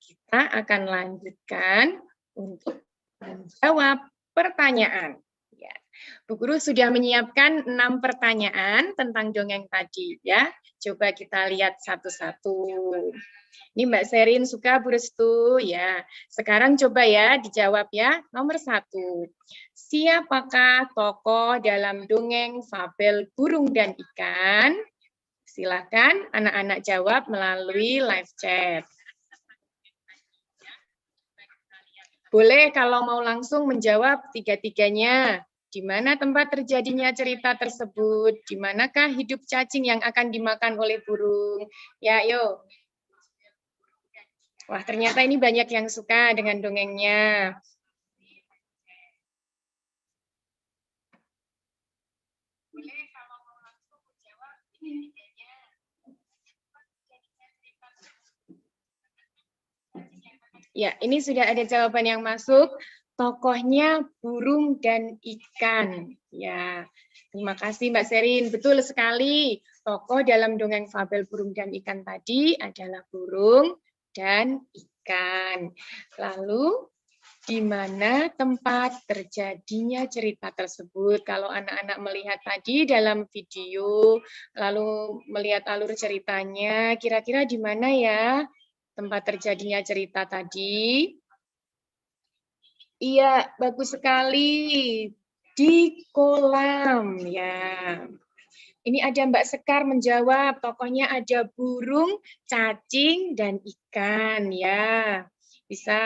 kita akan lanjutkan untuk menjawab pertanyaan. Ya, Bu Guru sudah menyiapkan 6 pertanyaan tentang dongeng tadi, ya. Coba kita lihat satu-satu. Ini Mbak Serin suka, Bu Restu, ya. Sekarang coba ya dijawab ya. Nomor 1. Siapakah tokoh dalam dongeng fabel burung dan ikan? Silakan anak-anak jawab melalui live chat. Boleh kalau mau langsung menjawab tiga-tiganya. Di mana tempat terjadinya cerita tersebut? Di manakah hidup cacing yang akan dimakan oleh burung? Ya, yuk. Wah, ternyata ini banyak yang suka dengan dongengnya. Ya, ini sudah ada jawaban yang masuk. Tokohnya burung dan ikan. Ya, terima kasih Mbak Serin. Betul sekali. Tokoh dalam dongeng fabel burung dan ikan tadi adalah burung dan ikan. Lalu, di mana tempat terjadinya cerita tersebut? Kalau anak-anak melihat tadi dalam video, lalu melihat alur ceritanya, kira-kira di mana ya tempat terjadinya cerita tadi? Iya, bagus sekali. Di kolam, ya. Ini ada Mbak Sekar menjawab, tokohnya ada burung, cacing, dan ikan, ya. Bisa.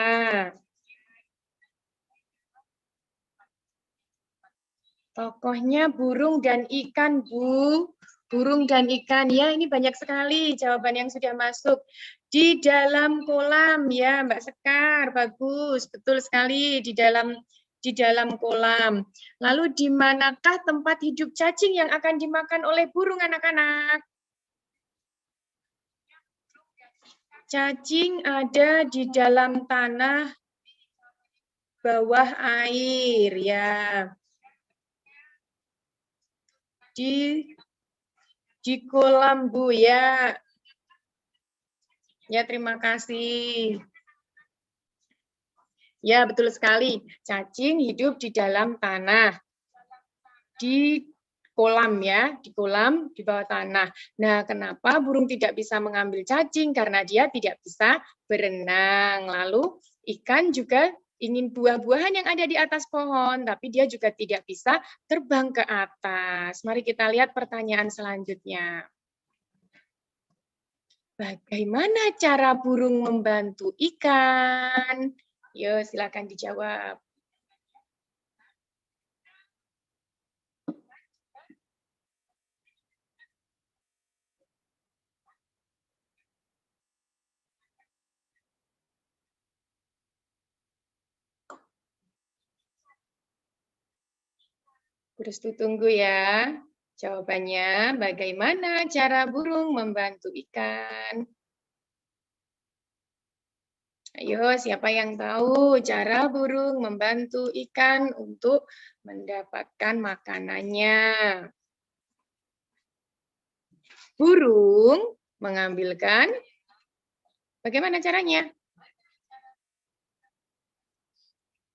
Tokohnya burung dan ikan, Bu. Burung dan ikan, ya ini banyak sekali jawaban yang sudah masuk. Di dalam kolam, ya Mbak Sekar, bagus, betul sekali di dalam kolam. Lalu di manakah tempat hidup cacing yang akan dimakan oleh burung anak-anak? Cacing ada di dalam tanah bawah air, ya. Di kolam, Bu, ya. Ya, terima kasih. Ya, betul sekali. Cacing hidup di dalam tanah. Di kolam, ya. Di kolam, di bawah tanah. Nah, kenapa burung tidak bisa mengambil cacing? Karena dia tidak bisa berenang. Lalu, ikan juga ingin buah-buahan yang ada di atas pohon, tapi dia juga tidak bisa terbang ke atas. Mari kita lihat pertanyaan selanjutnya. Bagaimana cara burung membantu ikan? Yuk, silakan dijawab. Restu tunggu ya. Jawabannya, bagaimana cara burung membantu ikan? Ayo, siapa yang tahu cara burung membantu ikan untuk mendapatkan makanannya? Burung mengambilkan, bagaimana caranya?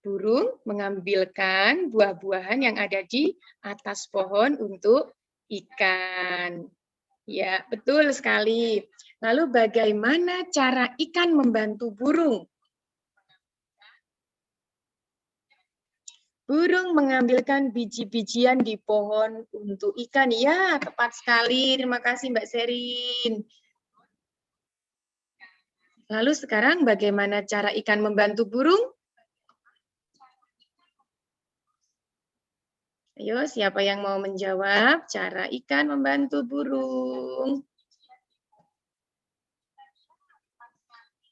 Burung mengambilkan buah-buahan yang ada di atas pohon untuk ikan. Ya, betul sekali. Lalu bagaimana cara ikan membantu burung? Burung mengambilkan biji-bijian di pohon untuk ikan. Ya, tepat sekali. Terima kasih Mbak Serin. Lalu sekarang bagaimana cara ikan membantu burung? Ayo, siapa yang mau menjawab cara ikan membantu burung?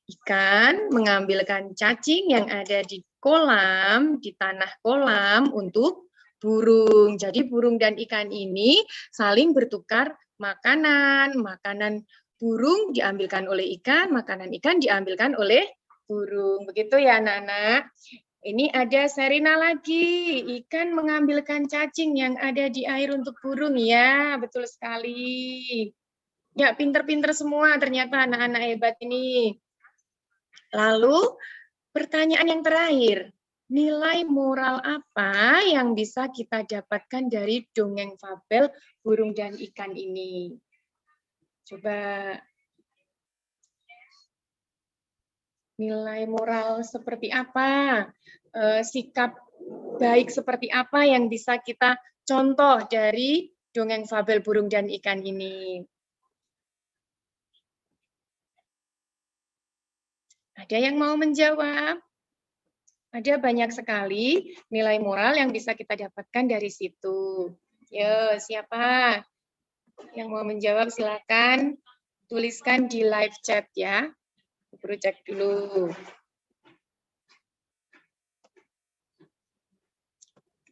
Ikan mengambilkan cacing yang ada di kolam, di tanah kolam untuk burung. Jadi burung dan ikan ini saling bertukar makanan. Makanan burung diambilkan oleh ikan, makanan ikan diambilkan oleh burung. Begitu ya anak-anak? Ini ada Serina lagi, ikan mengambilkan cacing yang ada di air untuk burung. Ya, betul sekali. Ya, pinter-pinter semua ternyata anak-anak hebat ini. Lalu, pertanyaan yang terakhir. Nilai moral apa yang bisa kita dapatkan dari dongeng fabel burung dan ikan ini? Coba nilai moral seperti apa, sikap baik seperti apa yang bisa kita contoh dari dongeng fabel burung dan ikan ini. Ada yang mau menjawab? Ada banyak sekali nilai moral yang bisa kita dapatkan dari situ. Yo, siapa yang mau menjawab silakan tuliskan di live chat ya. Perlu cek dulu.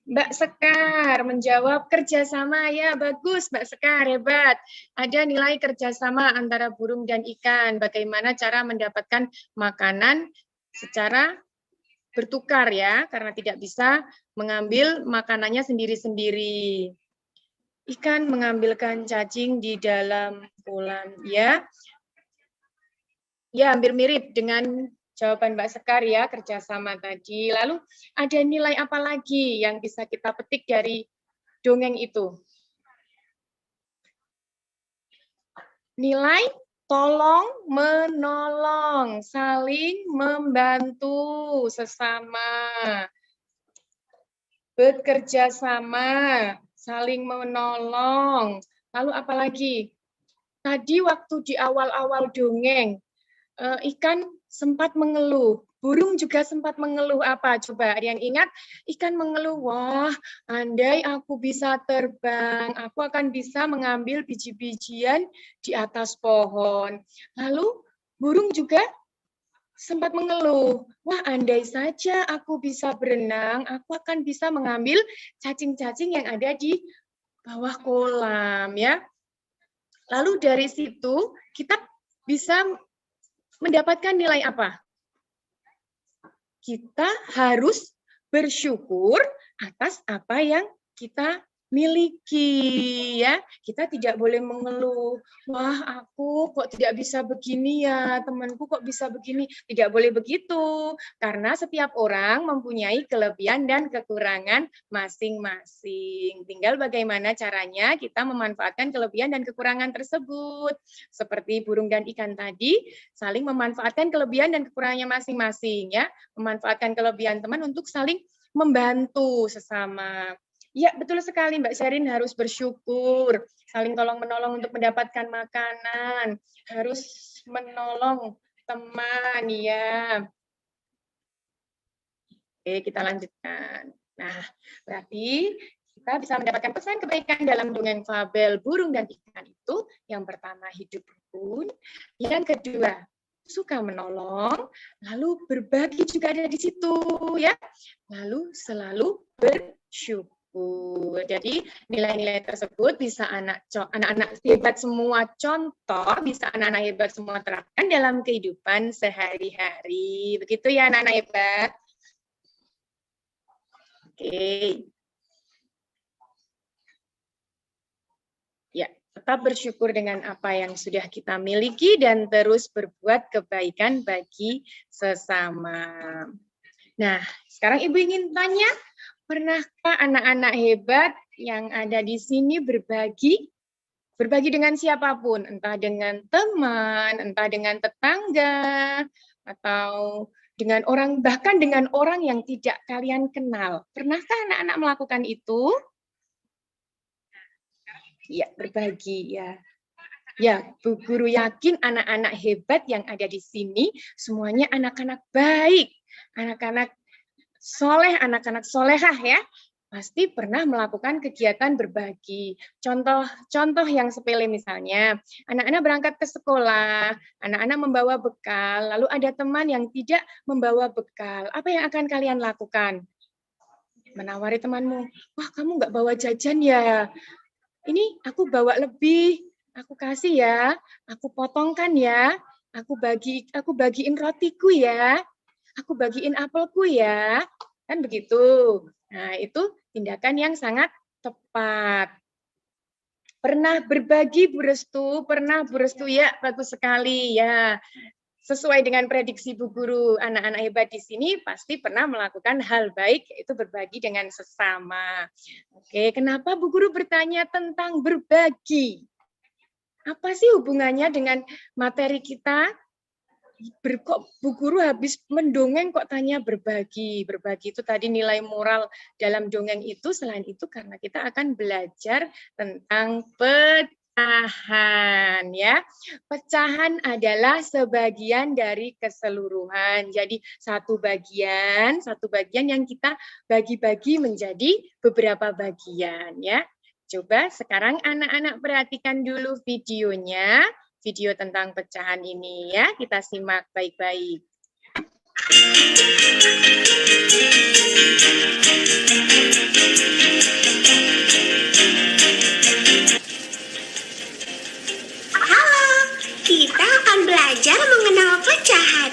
Mbak Sekar menjawab kerjasama. Ya, bagus Mbak Sekar, hebat. Ada nilai kerjasama antara burung dan ikan. Bagaimana cara mendapatkan makanan secara bertukar ya, karena tidak bisa mengambil makanannya sendiri-sendiri. Ikan mengambilkan cacing di dalam kolam. Ya, hampir mirip dengan jawaban Mbak Sekar ya, kerjasama tadi. Lalu ada nilai apa lagi yang bisa kita petik dari dongeng itu? Nilai tolong menolong, saling membantu sesama, bekerja sama, saling menolong. Lalu apa lagi? Tadi waktu di awal-awal dongeng, ikan sempat mengeluh, burung juga sempat mengeluh apa? Coba ada yang ingat? Ikan mengeluh, wah andai aku bisa terbang, aku akan bisa mengambil biji-bijian di atas pohon. Lalu burung juga sempat mengeluh, wah andai saja aku bisa berenang, aku akan bisa mengambil cacing-cacing yang ada di bawah kolam ya. Lalu dari situ kita bisa mendapatkan nilai apa? Kita harus bersyukur atas apa yang kita miliki ya. Kita tidak boleh mengeluh, wah aku kok tidak bisa begini ya, temanku kok bisa begini. Tidak boleh begitu, karena setiap orang mempunyai kelebihan dan kekurangan masing-masing. Tinggal bagaimana caranya kita memanfaatkan kelebihan dan kekurangan tersebut. Seperti burung dan ikan tadi, saling memanfaatkan kelebihan dan kekurangannya masing-masing ya. Memanfaatkan kelebihan teman untuk saling membantu sesama. Ya, betul sekali Mbak Sherin, harus bersyukur, saling tolong-menolong untuk mendapatkan makanan, harus menolong teman ya. Oke, kita lanjutkan. Nah, berarti kita bisa mendapatkan pesan kebaikan dalam dongeng fabel burung dan ikan itu. Yang pertama, hidup rukun. Yang kedua, suka menolong. Lalu berbagi juga ada di situ ya. Lalu selalu bersyukur. buku. Jadi nilai-nilai tersebut bisa anak-anak hebat semua contoh, bisa anak-anak hebat semua terapkan dalam kehidupan sehari-hari. Begitu ya anak-anak hebat. Oke. Ya, tetap bersyukur dengan apa yang sudah kita miliki dan terus berbuat kebaikan bagi sesama. Nah, sekarang Ibu ingin tanya, pernahkah anak-anak hebat yang ada di sini berbagi dengan siapapun, entah dengan teman, entah dengan tetangga, atau dengan orang, bahkan dengan orang yang tidak kalian kenal. Pernahkah anak-anak melakukan itu? Ya, berbagi ya. Ya, Bu Guru yakin anak-anak hebat yang ada di sini semuanya anak-anak baik, anak-anak soleh, anak-anak solehah ya. Pasti pernah melakukan kegiatan berbagi. Contoh yang sepele misalnya, anak-anak berangkat ke sekolah, anak-anak membawa bekal, lalu ada teman yang tidak membawa bekal. Apa yang akan kalian lakukan? Menawari temanmu, wah kamu nggak bawa jajan ya? Ini aku bawa lebih, aku kasih ya, aku potongkan ya, aku bagiin rotiku ya, aku bagiin apelku ya, kan begitu. Nah, itu tindakan yang sangat tepat. Pernah berbagi Bu Restu? Pernah Bu Restu ya, bagus sekali ya. Sesuai dengan prediksi Bu Guru, anak-anak hebat di sini pasti pernah melakukan hal baik, yaitu berbagi dengan sesama. Oke, kenapa Bu Guru bertanya tentang berbagi? Apa sih hubungannya dengan materi kita? Kok Bu Guru habis mendongeng kok tanya berbagi? Berbagi itu tadi nilai moral dalam dongeng itu, selain itu karena kita akan belajar tentang pecahan ya. Pecahan adalah sebagian dari keseluruhan. Jadi satu bagian yang kita bagi-bagi menjadi beberapa bagian ya. Coba sekarang anak-anak perhatikan dulu videonya, video tentang pecahan ini ya. Kita simak baik-baik. Kita akan belajar mengenal pecahan.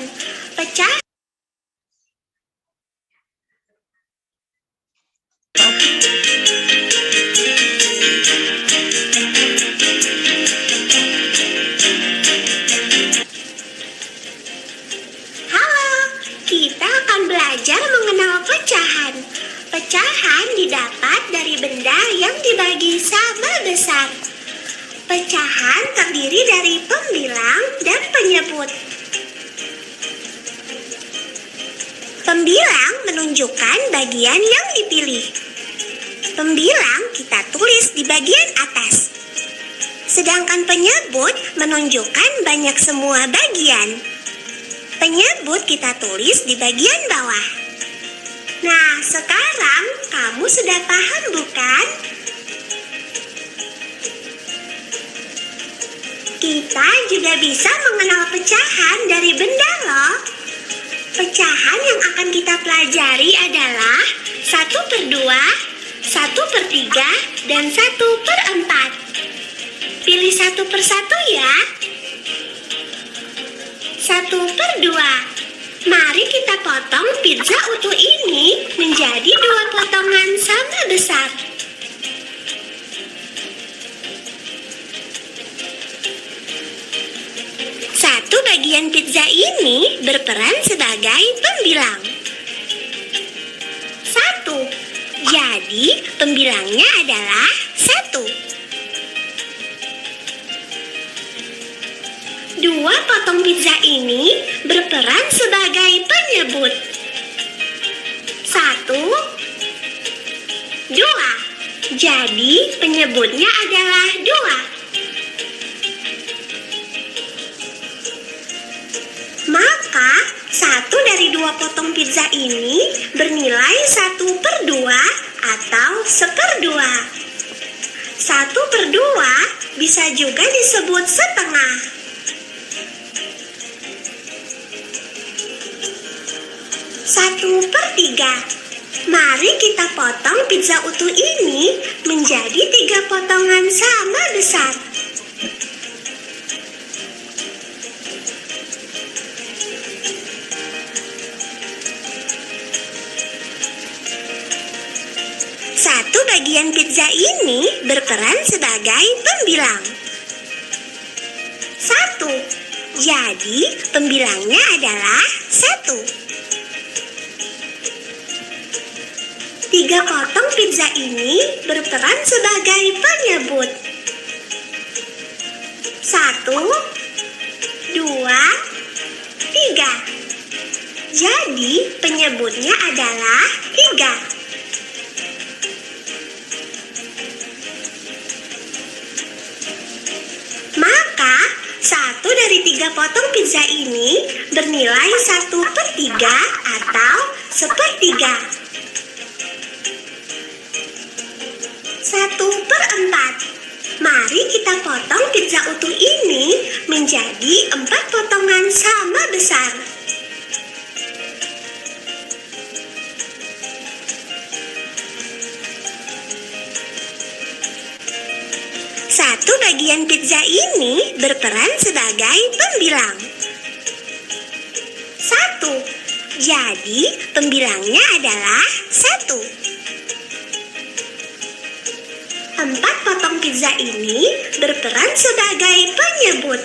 Pecahan didapat dari benda yang dibagi sama besar. Pecahan terdiri dari pembilang dan penyebut. Pembilang menunjukkan bagian yang dipilih. Pembilang kita tulis di bagian atas. Sedangkan penyebut menunjukkan banyak semua bagian. Penyebut kita tulis di bagian bawah. Nah, sekarang kamu sudah paham bukan? Kita juga bisa mengenal pecahan dari benda loh. Pecahan yang akan kita pelajari adalah 1/2, 1/3, dan 1/4. Pilih 1/1 ya. 1/2. Mari kita potong pizza utuh ini menjadi 2 potongan sama besar. Satu bagian pizza ini berperan sebagai pembilang. 1. Jadi pembilangnya adalah 1. 2 potong pizza ini berperan sebagai penyebut. 1, 2. Jadi penyebutnya adalah 2. Maka 1 dari 2 potong pizza ini bernilai 1/2 atau 1/2. 1/2 bisa juga disebut setengah. 1/3. Mari kita potong pizza utuh ini menjadi 3 potongan sama besar. Satu bagian pizza ini berperan sebagai pembilang. 1. Jadi, pembilangnya adalah 1. 3 potong pizza ini berperan sebagai penyebut. 1, 2, 3. Jadi, penyebutnya adalah 3. Maka, 1 dari 3 potong pizza ini bernilai 1/3 atau 1/4. 1/4. Mari kita potong pizza utuh ini menjadi 4 potongan sama besar. Satu bagian pizza ini berperan sebagai pembilang. 1. Jadi, pembilangnya adalah 1. 4 potong pizza ini berperan sebagai penyebut.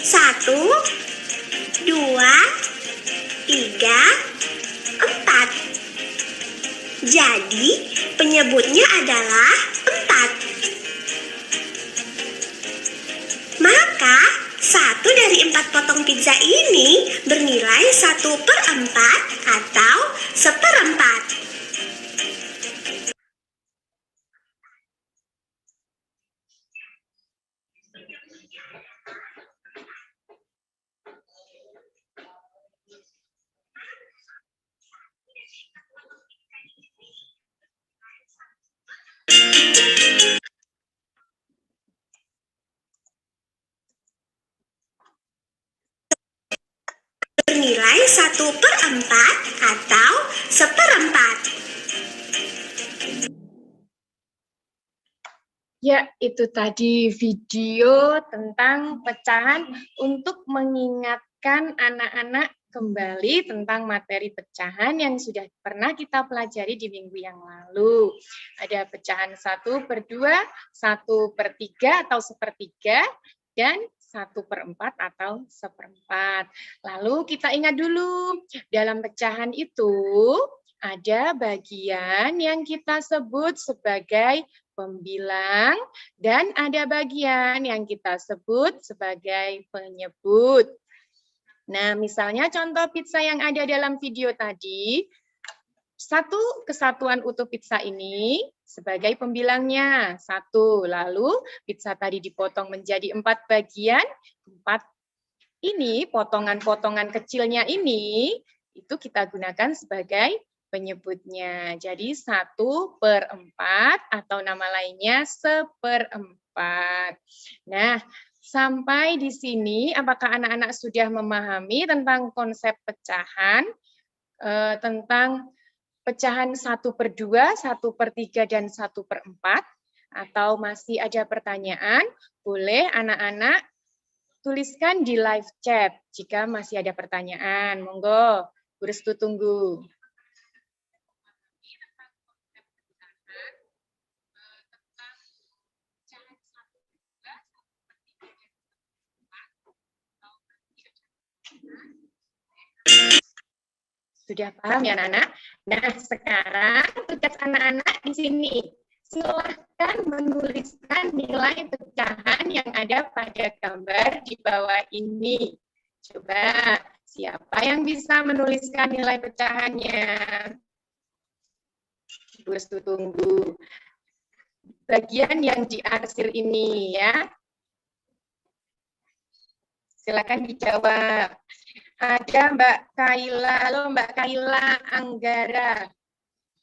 1, 2, 3, 4. Jadi, penyebutnya adalah 4. Maka, 1 dari 4 potong pizza ini bernilai 1/4 atau 1/4. Bernilai 1/4 atau 1/4. Ya, itu tadi video tentang pecahan untuk mengingatkan anak-anak kembali tentang materi pecahan yang sudah pernah kita pelajari di minggu yang lalu. Ada pecahan 1/2, 1/3 atau 1/3, dan 1/4 atau 1/4. Lalu kita ingat dulu, dalam pecahan itu ada bagian yang kita sebut sebagai pembilang dan ada bagian yang kita sebut sebagai penyebut. Nah, misalnya contoh pizza yang ada dalam video tadi, 1 kesatuan utuh pizza ini sebagai pembilangnya 1. Lalu pizza tadi dipotong menjadi 4 bagian. 4 ini, potongan-potongan kecilnya ini, itu kita gunakan sebagai penyebutnya. Jadi 1/4 atau nama lainnya 1/4. Nah, sampai di sini apakah anak-anak sudah memahami tentang konsep pecahan, tentang pecahan 1/2, 1/3, dan 1/4? Atau masih ada pertanyaan? Boleh anak-anak tuliskan di live chat jika masih ada pertanyaan. Monggo, Bu Restu tunggu. Sudah paham ya anak-anak? Nah, sekarang tugas anak-anak di sini. Silahkan menuliskan nilai pecahan yang ada pada gambar di bawah ini. Coba, siapa yang bisa menuliskan nilai pecahannya? Terus tunggu. Bagian yang diarsir ini ya. Silakan dijawab. Ada Mbak Kaila. Halo Mbak Kaila Anggara.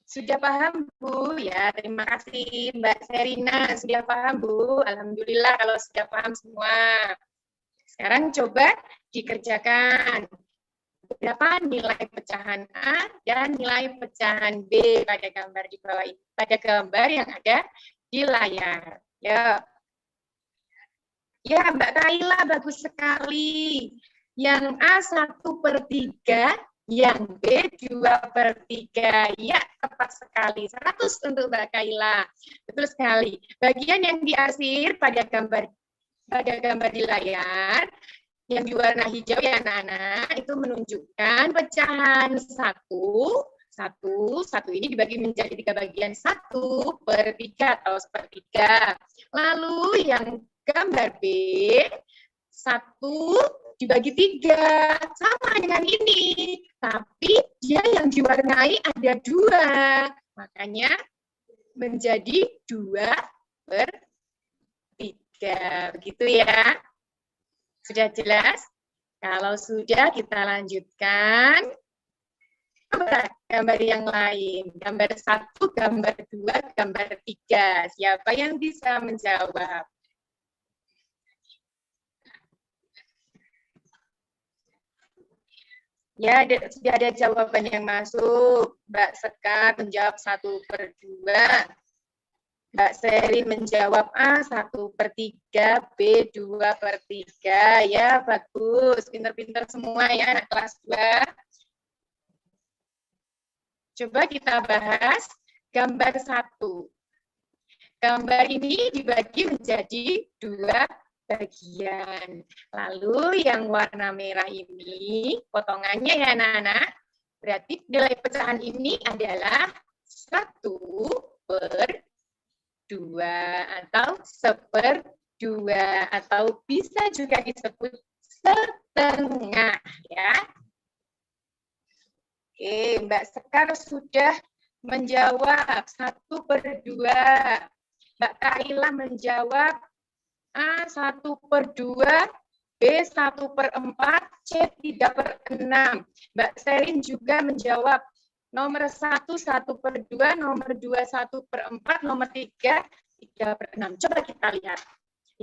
Sudah paham Bu? Ya, terima kasih Mbak Serina. Sudah paham Bu? Alhamdulillah kalau sudah paham semua. Sekarang coba dikerjakan. berapa nilai pecahan A dan nilai pecahan B pada gambar di bawah ini, pada gambar yang ada di layar. Ya, ya Mbak Kaila, bagus sekali. Yang A 1/3, yang B 2/3. Ya, tepat sekali. 100 untuk Mbak Kaila. Betul sekali. Bagian yang diarsir pada gambar di layar, yang diwarna hijau ya anak-anak, itu menunjukkan pecahan satu ini dibagi menjadi 3 bagian, 1/3 atau 1/3. Lalu yang gambar B, 1 dibagi 3, sama dengan ini, tapi dia yang diwarnai ada 2, makanya menjadi 2/3, begitu ya. Sudah jelas? Kalau sudah, kita lanjutkan gambar yang lain. Gambar 1, gambar 2, gambar 3. Siapa yang bisa menjawab? Ya, sudah ada jawaban yang masuk. Mbak Sekar menjawab 1/2. Mbak Seri menjawab A 1/3, B 2/3. Ya, bagus. Pinter-pinter semua ya anak kelas 2. Coba kita bahas gambar 1. Gambar ini dibagi menjadi 2 bagian. Lalu yang warna merah ini, potongannya ya anak-anak, berarti nilai pecahan ini adalah 1/2 atau 1/2 atau bisa juga disebut setengah ya. Oke, Mbak Sekar sudah menjawab 1/2. Mbak Kaila menjawab A 1/2, B 1/4, C 3/6. Mbak Serin juga menjawab nomor 1 1/2, nomor 2 1/4, nomor 3 3/6. Coba kita lihat.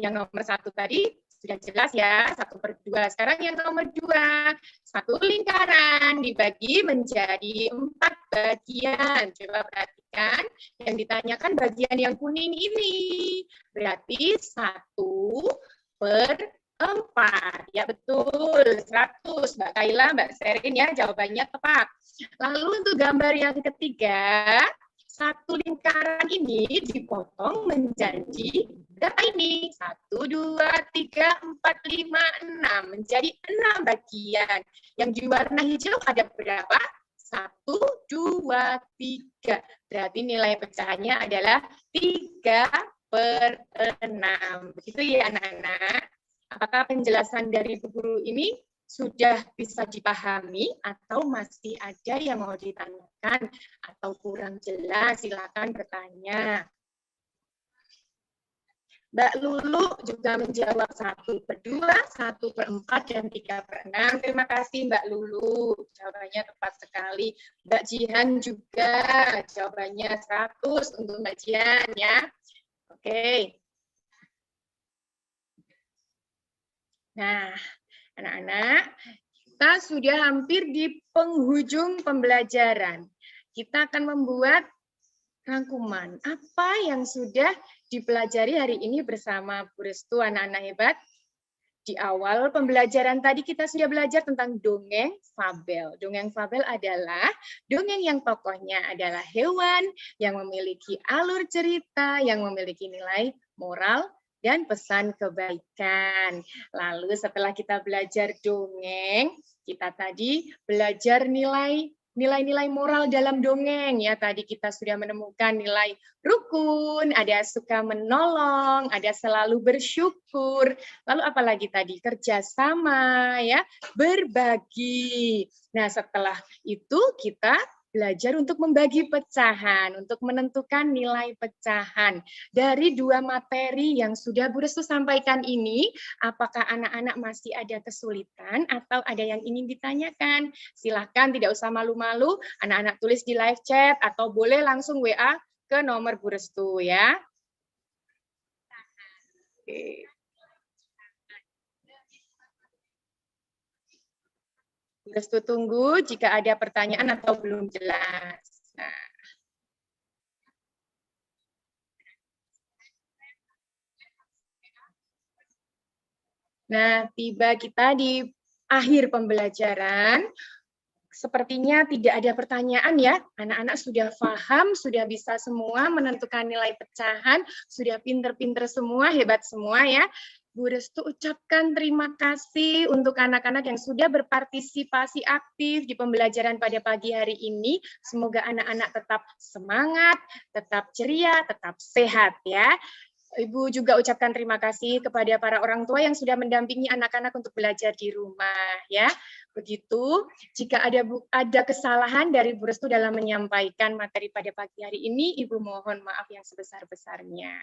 Yang nomor 1 tadi sudah jelas ya, 1/2. Sekarang yang nomor 2, satu lingkaran dibagi menjadi 4 bagian. Coba perhatikan, yang ditanyakan bagian yang kuning ini. Berarti 1/4. Ya betul, 100. Mbak Kaila, Mbak Serin ya, jawabannya tepat. Lalu untuk gambar yang ketiga, satu lingkaran ini dipotong menjadi berapa ini? 1, 2, 3, 4, 5, 6. Menjadi 6 bagian. Yang diwarna hijau ada berapa? 1, 2, 3. Berarti nilai pecahannya adalah 3/6. Begitu ya anak-anak. Apakah penjelasan dari Bu Guru ini sudah bisa dipahami atau masih ada yang mau ditanyakan atau kurang jelas? Silakan bertanya. Mbak Lulu juga menjawab 1/2, 1/4, dan 3/6. Terima kasih Mbak Lulu, jawabannya tepat sekali. Mbak Jihan juga jawabannya 100 untuk Mbak Jihan ya. Oke. Nah, anak-anak, kita sudah hampir di penghujung pembelajaran. Kita akan membuat rangkuman. Apa yang sudah dipelajari hari ini bersama Bu Restu, anak-anak hebat? Di awal pembelajaran tadi kita sudah belajar tentang dongeng fabel. Dongeng fabel adalah dongeng yang tokohnya adalah hewan, yang memiliki alur cerita, yang memiliki nilai moral, dan pesan kebaikan. Lalu setelah kita belajar dongeng, kita tadi belajar nilai-nilai moral dalam dongeng. Ya, tadi kita sudah menemukan nilai rukun, ada suka menolong, ada selalu bersyukur. Lalu apalagi tadi? Kerjasama, ya, berbagi. Nah, setelah itu kita belajar untuk membagi pecahan, untuk menentukan nilai pecahan. Dari 2 materi yang sudah Bu Restu sampaikan ini, apakah anak-anak masih ada kesulitan atau ada yang ingin ditanyakan? Silakan, tidak usah malu-malu, anak-anak tulis di live chat atau boleh langsung WA ke nomor Bu Restu ya. Oke. Bu Restu tunggu jika ada pertanyaan atau belum jelas. Nah, tiba kita di akhir pembelajaran. Sepertinya tidak ada pertanyaan ya. Anak-anak sudah paham, sudah bisa semua menentukan nilai pecahan, sudah pinter-pinter semua, hebat semua ya. Bu Restu ucapkan terima kasih untuk anak-anak yang sudah berpartisipasi aktif di pembelajaran pada pagi hari ini. Semoga anak-anak tetap semangat, tetap ceria, tetap sehat ya. Ibu juga ucapkan terima kasih kepada para orang tua yang sudah mendampingi anak-anak untuk belajar di rumah ya. Begitu, jika ada kesalahan dari Bu Restu dalam menyampaikan materi pada pagi hari ini, Ibu mohon maaf yang sebesar-besarnya.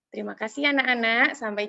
Terima kasih anak-anak, sampai